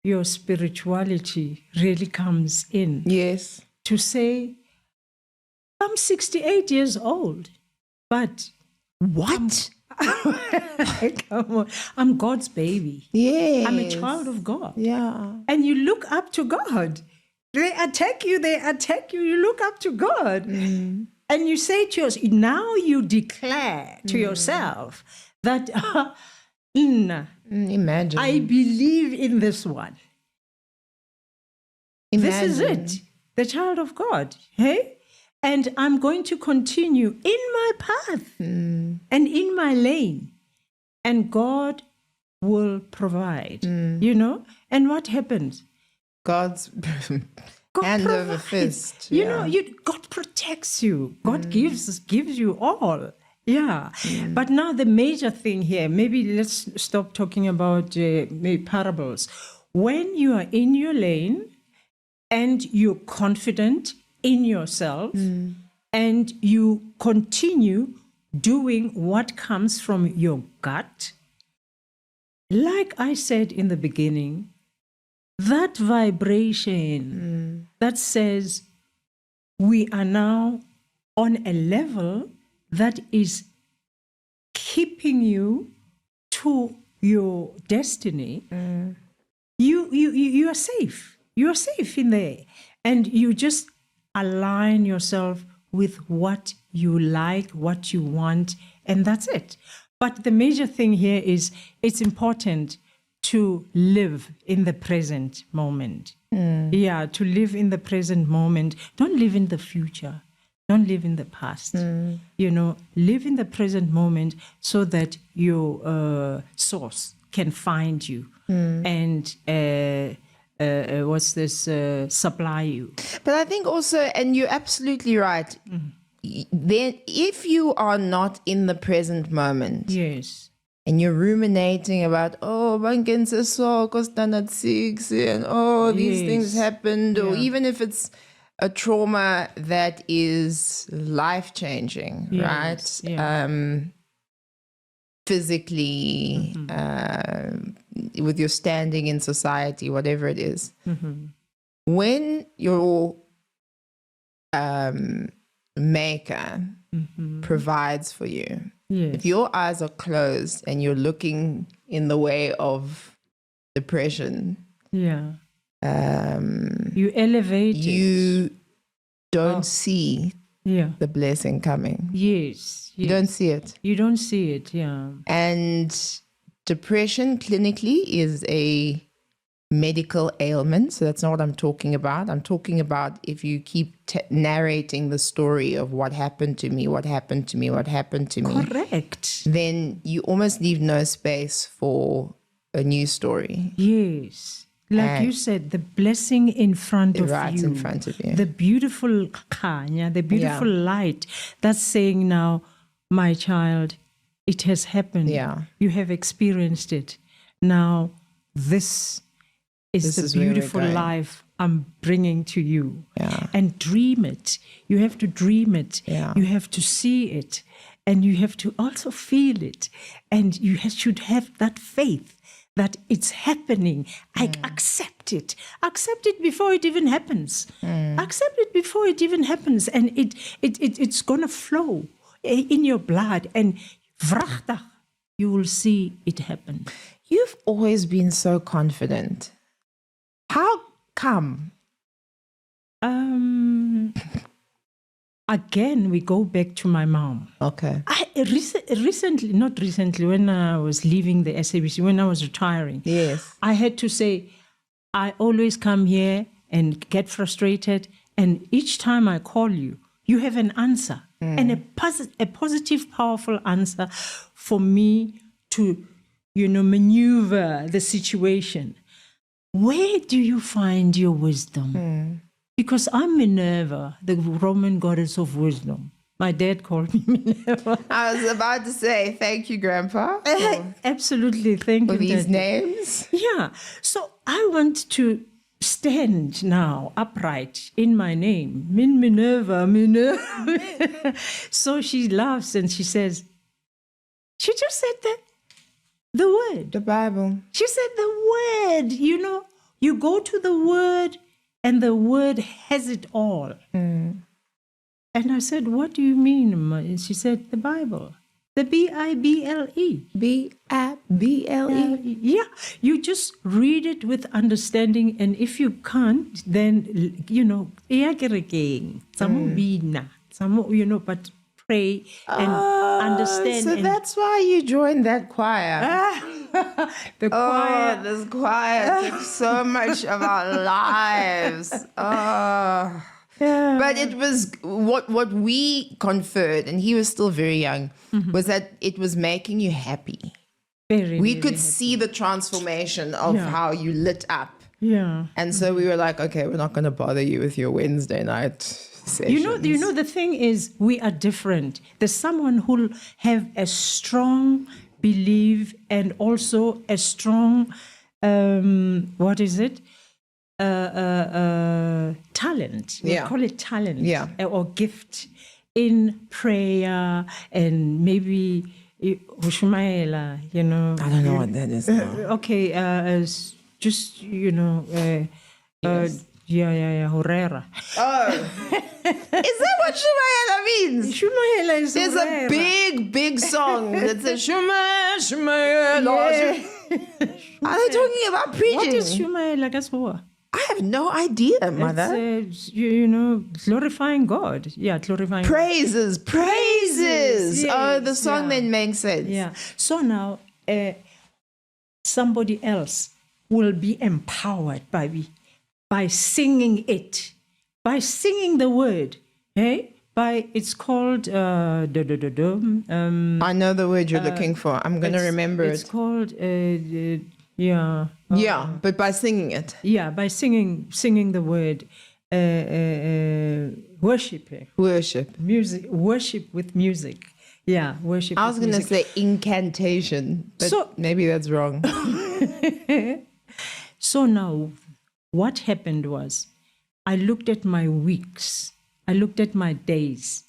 your spirituality really comes in. Yes. To say, I'm 68 years old, but what? Come on, I'm God's baby. Yes. I'm a child of God. Yeah. And you look up to God. They attack you, you look up to God. And you say to yourself, now you declare to yourself that, imagine. I believe in this one. Imagine. This is it, the child of God. Hey? And I'm going to continue in my path and in my lane. And God will provide, you know? And what happens? God's hand over fist. You know, God protects you. God gives you all. Yeah. But now the major thing here, maybe let's stop talking about maybe parables. When you are in your lane and you're confident in yourself and you continue doing what comes from your gut, like I said in the beginning, that vibration that says we are now on a level that is keeping you to your destiny, you are safe. You are safe in there. And you just align yourself with what you like, what you want, and that's it. But the major thing here is it's important to live in the present moment. Yeah, to live in the present moment. Don't live in the future. Don't live in the past. You know, live in the present moment so that your source can find you and supply you. But I think also, and you're absolutely right, then if you are not in the present moment, Yes. and you're ruminating about, oh, bankense so kostana 6 and these things happened, or even if it's a trauma that is life-changing, right? Yeah. Physically, with your standing in society, whatever it is. When your maker provides for you, if your eyes are closed and you're looking in the way of depression, you elevate you don't see the blessing coming. Yes. You don't see it. You don't see it, yeah. And depression clinically is a medical ailment. So that's not what I'm talking about. I'm talking about if you keep narrating the story of what happened to me, what happened to me, what happened to me. Correct. Then you almost leave no space for a new story. Yes. Like you said, the blessing in front of right you. in front of you. The beautiful kanya, the beautiful light that's saying now, my child, it has happened. Yeah. You have experienced it. Now, this is the beautiful life I'm bringing to you. Yeah. And dream it. You have to dream it. Yeah. You have to see it. And you have to also feel it. And you should have that faith that it's happening. I accept it. Accept it before it even happens. Accept it before it even happens. And it's going to flow in your blood. And vrachtig, you will see it happen. You've always been so confident. How come? Again, we go back to my mom. Okay. Not recently, when I was leaving the SABC, when I was retiring, yes, I had to say, I always come here and get frustrated. And each time I call you, you have an answer and a positive, powerful answer for me to, maneuver the situation. Where do you find your wisdom? Because I'm Minerva, the Roman goddess of wisdom. My dad called me Minerva. I was about to say, thank you, Grandpa. Absolutely, thank you. For these names. Yeah. So I want to stand now upright in my name. Minerva. So she laughs and she says, she just said the word. The Bible. She said the word. You go to the word and the word has it all. And I said, what do you mean? And she said, the Bible. The Bible. Bible. Yeah, you just read it with understanding. And if you can't, then, but pray and understand. So that's why you joined that choir. The choir. This choir took so much of our lives. Yeah. But it was what we conferred, and he was still very young, was that it was making you happy. We could see the transformation of how you lit up. Yeah. And so we were like, okay, we're not going to bother you with your Wednesday night sessions. The thing is, we are different. There's someone who'll have a strong belief and also a strong, talent. We call it talent or gift in prayer and maybe Hushmaela, I don't know what that is now. Okay, just, Horera. Oh. Is that what Shumaela means? Shumaela is There's Horera. a big song that says Shumaela. Are they talking about preaching? What is Shumaela? I have no idea, Mother. It's, glorifying God. Yeah, glorifying Praises. Yes, Oh, the song then makes sense. Yeah. So now somebody else will be empowered by singing it, by singing the word. Hey? It's called I know the word you're looking for. I'm going to remember it's called but by singing it. Yeah, by singing the word worship. Music, worship with music. Yeah, worship. I was going to say incantation, but maybe that's wrong. So now what happened was I looked at my weeks, I looked at my days,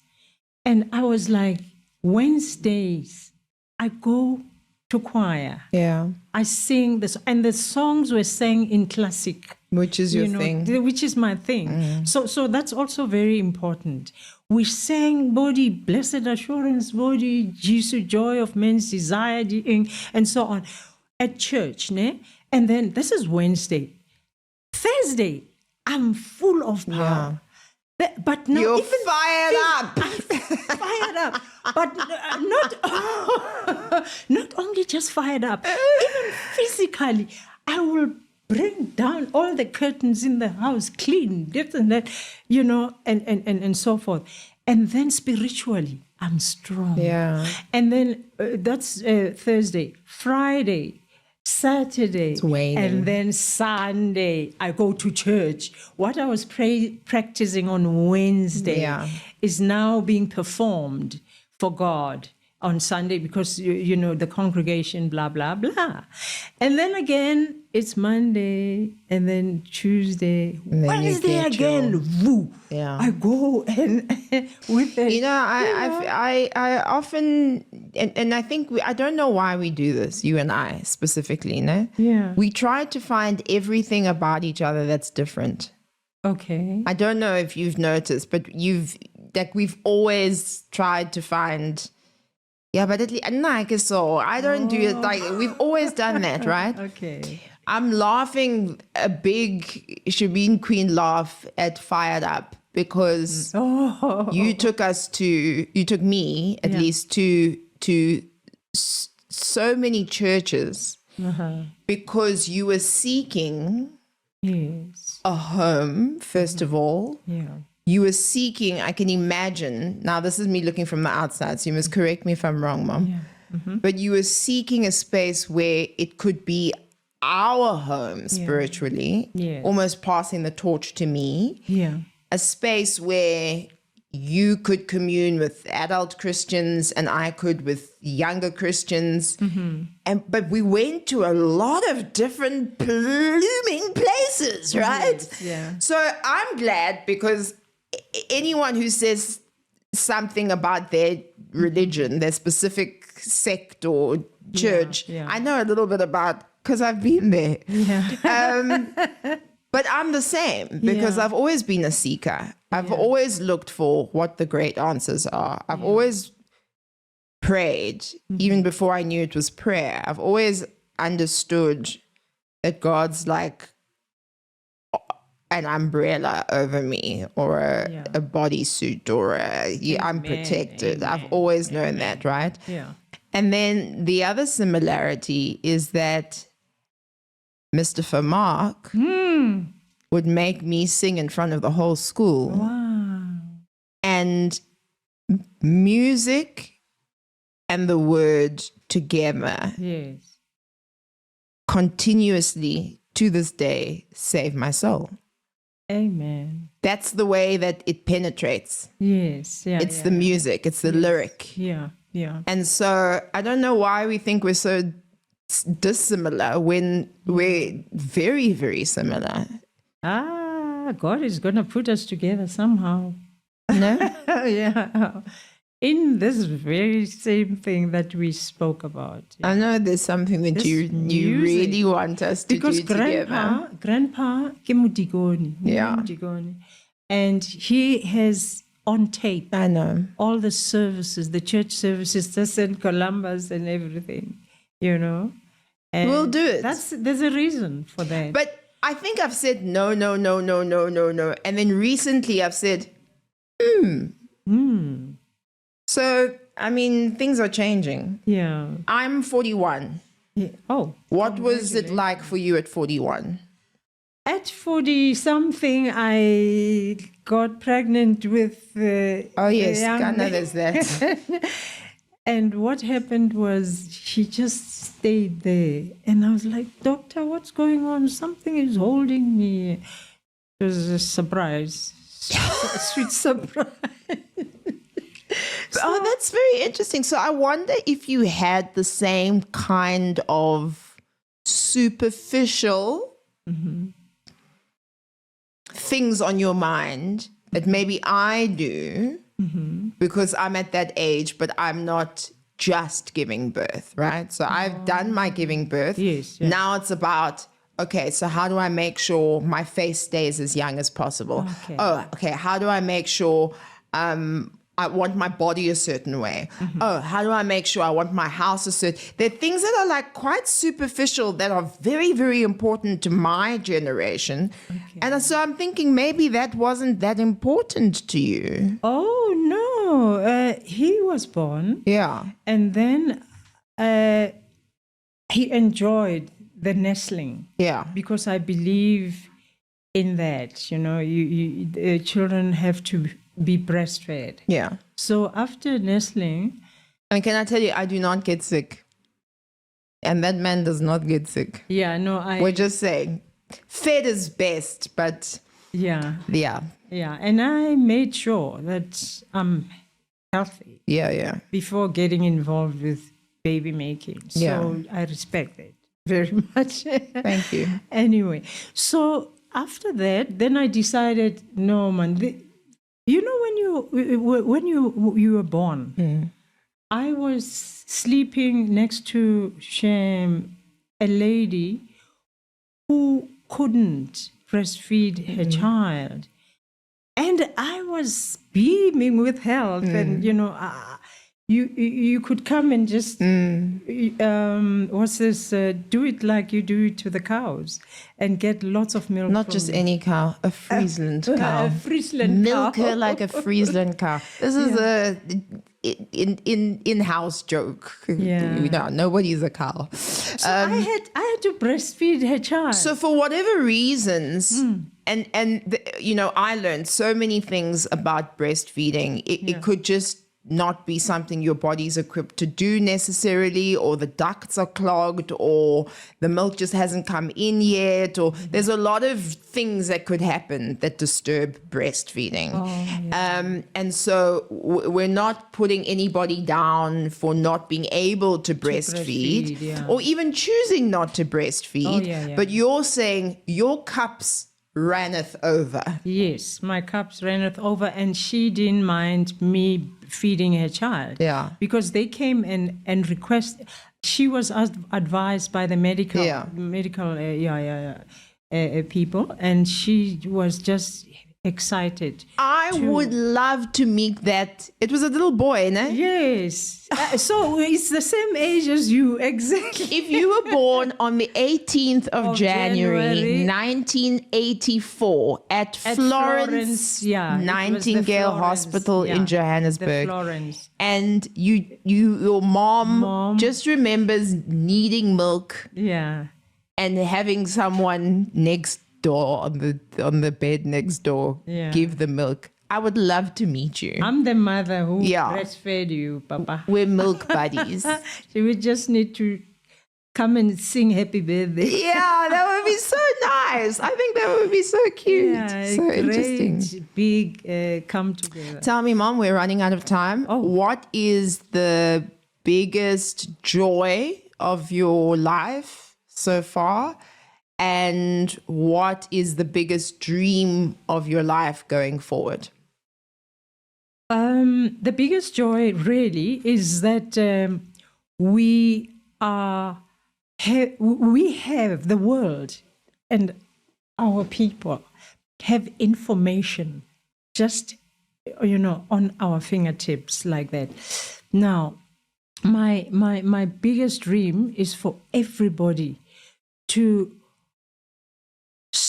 and I was like, Wednesdays, I go to choir. Yeah. I sing this, and the songs were sang in classic. Which is your thing. Which is my thing. So that's also very important. We sang body, blessed assurance, body, Jesus, joy of men's desire, and so on at church. Ne? And then this is Wednesday. Thursday, I'm full of power. Yeah. But now you're even fired up. I'm fired up. But not only just fired up, even physically, I will bring down all the curtains in the house, clean, this and that, and so forth. And then spiritually, I'm strong. Yeah. And then that's Thursday. Friday, Saturday, and then Sunday, I go to church. What I was practicing on Wednesday is now being performed for God on Sunday because, the congregation, blah, blah, blah. And then again, it's Monday, and then Tuesday, and then Wednesday again, woo. Yeah. I go and with it. I often, and I think, I don't know why we do this, you and I specifically, no? Yeah. We try to find everything about each other that's different. Okay. I don't know if you've noticed, but we've always tried to find... Yeah, but at least, I don't do it like, we've always done that, right? Okay. I'm laughing a big Shebeen Queen laugh at Fired Up because you took me at least to so many churches because you were seeking a home, first of all. Yeah. You were seeking, I can imagine, now this is me looking from the outside, so you must correct me if I'm wrong, Mom. Yeah. But you were seeking a space where it could be our home spiritually, almost passing the torch to me. Yeah. A space where you could commune with adult Christians and I could with younger Christians. But we went to a lot of different blooming places, right? Yeah. So I'm glad because anyone who says something about their religion, their specific sect or church, I know a little bit about because I've been there. Yeah. But I'm the same because I've always been a seeker. I've always looked for what the great answers are. I've always prayed, even before I knew it was prayer. I've always understood that God's like an umbrella over me or a bodysuit or I'm protected. Amen. I've always known that, right? Yeah. And then the other similarity is that Mr. Mark would make me sing in front of the whole school. Wow. And music and the word together continuously to this day save my soul. Amen. That's the way that it penetrates. Yes. Yeah. It's the music. It's the lyric. Yeah. Yeah. And so I don't know why we think we're so dissimilar when we're very, very similar. God is going to put us together somehow. No? Yeah. In this very same thing that we spoke about. Yeah. I know there's something that you really want us to do together. Grandpa ke Mudigoni. Yeah. And he has on tape. I know. All the services, the church services, the St. Columbus and everything, And we'll do it. There's a reason for that. But I think I've said no. And then recently I've said, So, I mean, things are changing. Yeah. I'm 41. Yeah. Oh. What was it like for you at 41? At 40 something, I got pregnant with. Oh, yes, Ghana, there's that. And what happened was she just stayed there. And I was like, doctor, what's going on? Something is holding me. It was a surprise. A sweet surprise. Oh, that's very interesting. So I wonder if you had the same kind of superficial things on your mind that maybe I do because I'm at that age, but I'm not just giving birth, right? So I've done my giving birth. Yes. Now it's about, okay, so how do I make sure my face stays as young as possible? Okay. Oh, okay, how do I make sure I want my body a certain way? Oh, how do I make sure I want my house a certain... There are things that are like quite superficial that are very, very important to my generation. Okay. And so I'm thinking maybe that wasn't that important to you. Oh, no. He was born. Yeah. And then he enjoyed the nestling. Yeah. Because I believe in that. You know, children have to be breastfed. Yeah. So after nestling... And can I tell you, I do not get sick. And that man does not get sick. Yeah, no, We're just saying, fed is best, but... Yeah. Yeah. Yeah, and I made sure that I'm healthy. Yeah. Before getting involved with baby making. So I respect it very much. Thank you. Anyway, so after that, then I decided, no, man... You know, when you were born, I was sleeping next to a lady who couldn't breastfeed her child, and I was beaming with health, and you know, you could come and just what's this? Do it like you do it to the cows, and get lots of milk. Not just any cow, a Friesland cow. A Friesland Milk cow. her like a Friesland cow. This is a in-house joke. Yeah. No, nobody's a cow. So I had to breastfeed her child. So for whatever reasons, you know, I learned so many things about breastfeeding. It could just not be something your body's equipped to do necessarily, or the ducts are clogged, or the milk just hasn't come in yet, or there's a lot of things that could happen that disturb breastfeeding. And so we're not putting anybody down for not being able to breastfeed, or even choosing not to breastfeed. But you're saying your cups ranneth over. Yes, my cups ranneth over, and she didn't mind me feeding her child. Yeah. Because they came and requested. She was advised by the medical people, and she was just excited. I would love to meet that. It was a little boy, no? Yes. So it's the same age as you, exactly. If you were born on the 18th of January 1984 at Florence Nightingale Hospital in Johannesburg, and your mom just remembers needing milk, and having someone next door on the bed next door give the milk. I would love to meet you. I'm the mother who breastfed you, Papa. We're milk buddies. So we just need to come and sing happy birthday. Yeah, that would be so nice. I think that would be so cute. Yeah, so great, interesting. Big come together. Tell me, Mom, we're running out of time. What is the biggest joy of your life so far? And what is the biggest dream of your life going forward? The biggest joy really is that we have the world, and our people have information just, you know, on our fingertips like that. Now, my biggest dream is for everybody to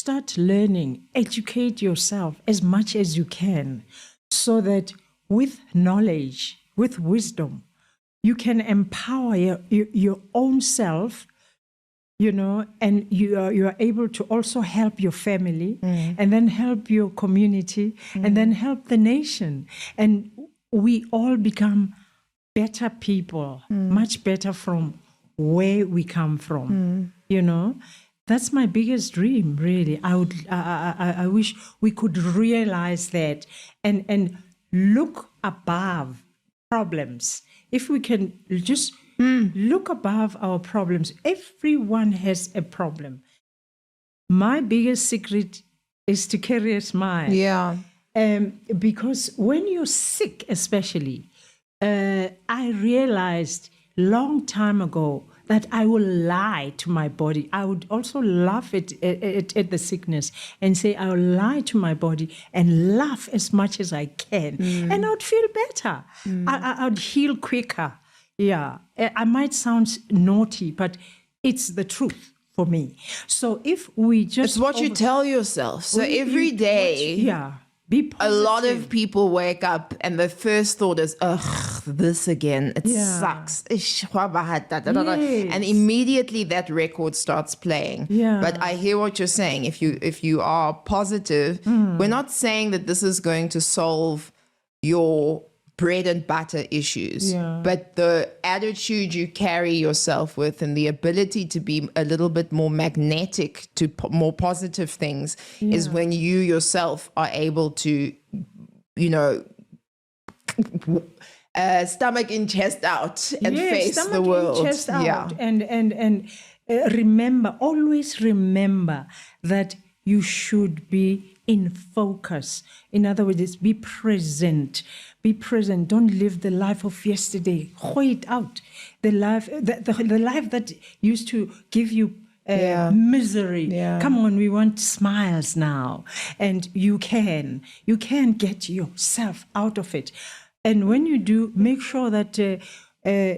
start learning, educate yourself as much as you can, so that with knowledge, with wisdom, you can empower your own self, and you are able to also help your family, and then help your community, and then help the nation. And we all become better people, much better from where we come from, That's my biggest dream, really. I wish we could realize that and look above problems. If we can just look above our problems. Everyone has a problem. My biggest secret is to carry a smile. Yeah. Because when you're sick, especially, I realized long time ago that I will lie to my body. I would also laugh at the sickness and say, I will lie to my body and laugh as much as I can. And I would feel better. I would heal quicker. Yeah. I might sound naughty, but it's the truth for me. So if we just... It's what you tell yourself. So every day... Be positive. A lot of people wake up and the first thought is, ugh, this again. It sucks. Yes. And immediately that record starts playing. Yeah. But I hear what you're saying. If you are positive, we're not saying that this is going to solve your bread and butter issues, but the attitude you carry yourself with and the ability to be a little bit more magnetic to more positive things is when you yourself are able to, stomach in, chest out and face the world. Chest out. And remember, always remember that you should be in focus. In other words, be present. Be present. Don't live the life of yesterday. Throw it out. The life that used to give you misery. Yeah. Come on, we want smiles now. And you can get yourself out of it. And when you do, make sure that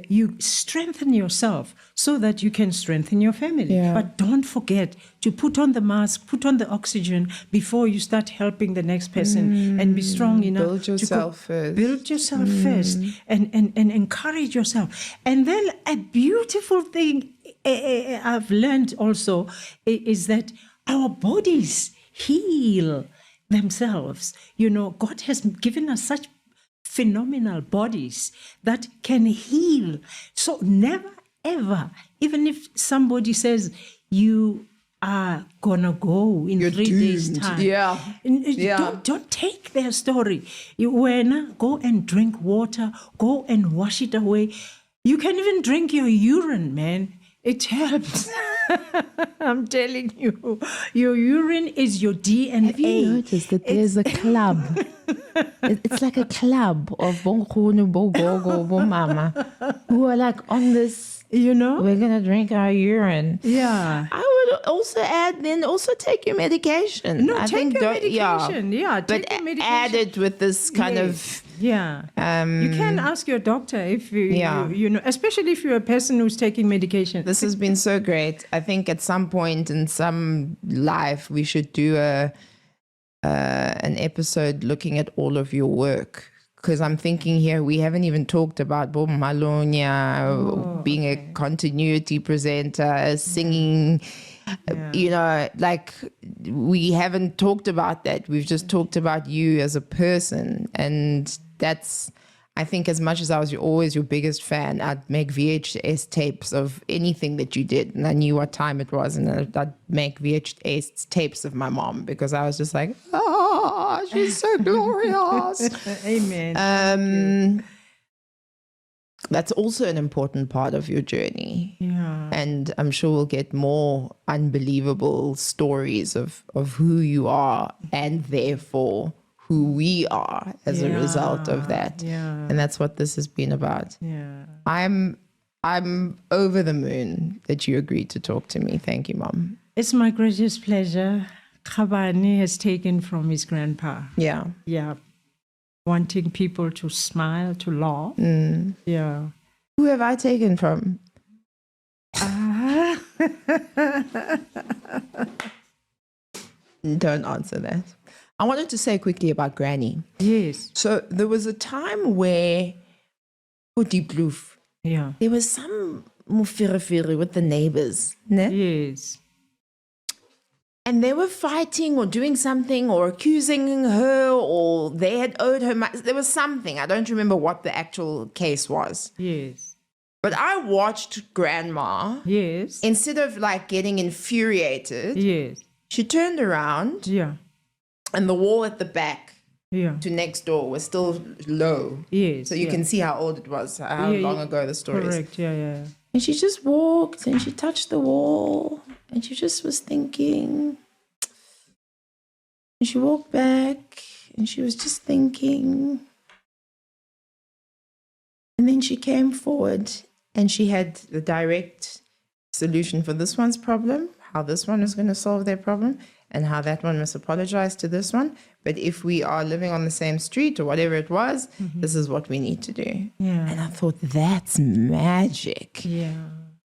you strengthen yourself so that you can strengthen your family. Yeah. But don't forget to put on the mask, put on the oxygen before you start helping the next person, and be strong enough. Build yourself first. Build yourself first and encourage yourself. And then a beautiful thing I've learned also is that our bodies heal themselves. God has given us such phenomenal bodies that can heal. So never, ever, even if somebody says you are gonna go in You're 3 days' time, don't take their story. Go and drink water, go and wash it away. You can even drink your urine, man. It helps. I'm telling you, your urine is your DNA. Have you noticed that there's a club? It's like a club of Bonkunu, Bogogo, Bomama who are like on this, we're going to drink our urine. Yeah. I would also add, then also take your medication. No, take your medication. Yeah, take your medication. Add it with this kind of... Yeah. You can ask your doctor if you especially if you're a person who's taking medication. This has been so great. I think at some point in some life we should do an episode looking at all of your work, because I'm thinking here we haven't even talked about Malonia, being a continuity presenter, singing. Like we haven't talked about that. We've just talked about you as a person, and that's, I think, as much as I was always your biggest fan, I'd make VHS tapes of anything that you did, and I knew what time it was, and I'd make VHS tapes of my mom because I was just like, she's so glorious. Amen. That's also an important part of your journey. Yeah. And I'm sure we'll get more unbelievable stories of who you are and therefore who we are as a result of that. Yeah. And that's what this has been about. Yeah. I'm over the moon that you agreed to talk to me. Thank you, Mom. It's my greatest pleasure. Khabane has taken from his grandpa. Yeah. Yeah. Wanting people to smile, to laugh. Yeah. Who have I taken from? Don't answer that. I wanted to say quickly about Granny. Yes. So there was a time where, for Deep Bloof, there was some mufirifiri with the neighbors. Ne? Yes. And they were fighting or doing something or accusing her, or they had owed her money. There was something. I don't remember what the actual case was. Yes. But I watched Grandma. Yes. Instead of like getting infuriated, Yes. she turned around. Yeah. And the wall at the back to next door was still low. Yes. So you can see how old it was, how long ago the story is. Correct. Yeah. And she just walked and she touched the wall and she just was thinking. And she walked back and she was just thinking. And then she came forward and she had the direct solution for this one's problem, how this one is going to solve their problem, and how that one must apologize to this one. But if we are living on the same street or whatever it was, this is what we need to do. Yeah. And I thought, that's magic. Yeah.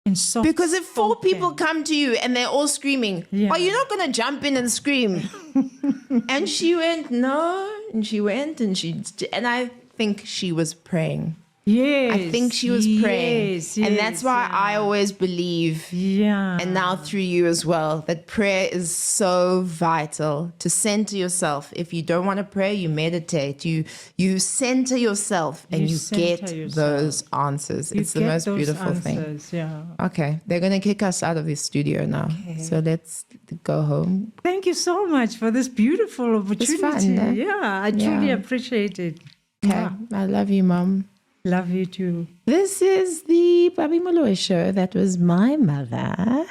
And so because if four people come to you and they're all screaming, are you not going to jump in and scream? And she went, no. And she went and I think she was praying. Yes. I think she was praying. Yes, and that's why I always believe, and now through you as well, that prayer is so vital to center yourself. If you don't want to pray, you meditate. You center yourself and you get those answers. It's the most beautiful thing. Yeah. Okay, they're going to kick us out of this studio now. Okay. So let's go home. Thank you so much for this beautiful opportunity. It's fun, eh? Yeah, I truly appreciate it. Okay, Yeah. I love you, Mom. Love you too. This is the Pabi Moloi show. That was my mother.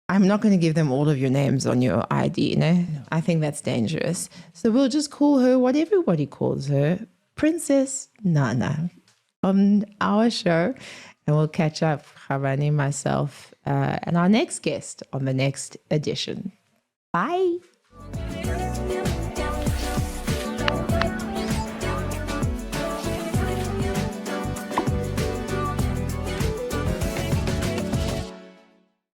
I'm not going to give them all of your names on your ID, no? I think that's dangerous. So we'll just call her what everybody calls her, Princess Nana, on our show. And we'll catch up, Chavani, myself, and our next guest on the next edition. Bye.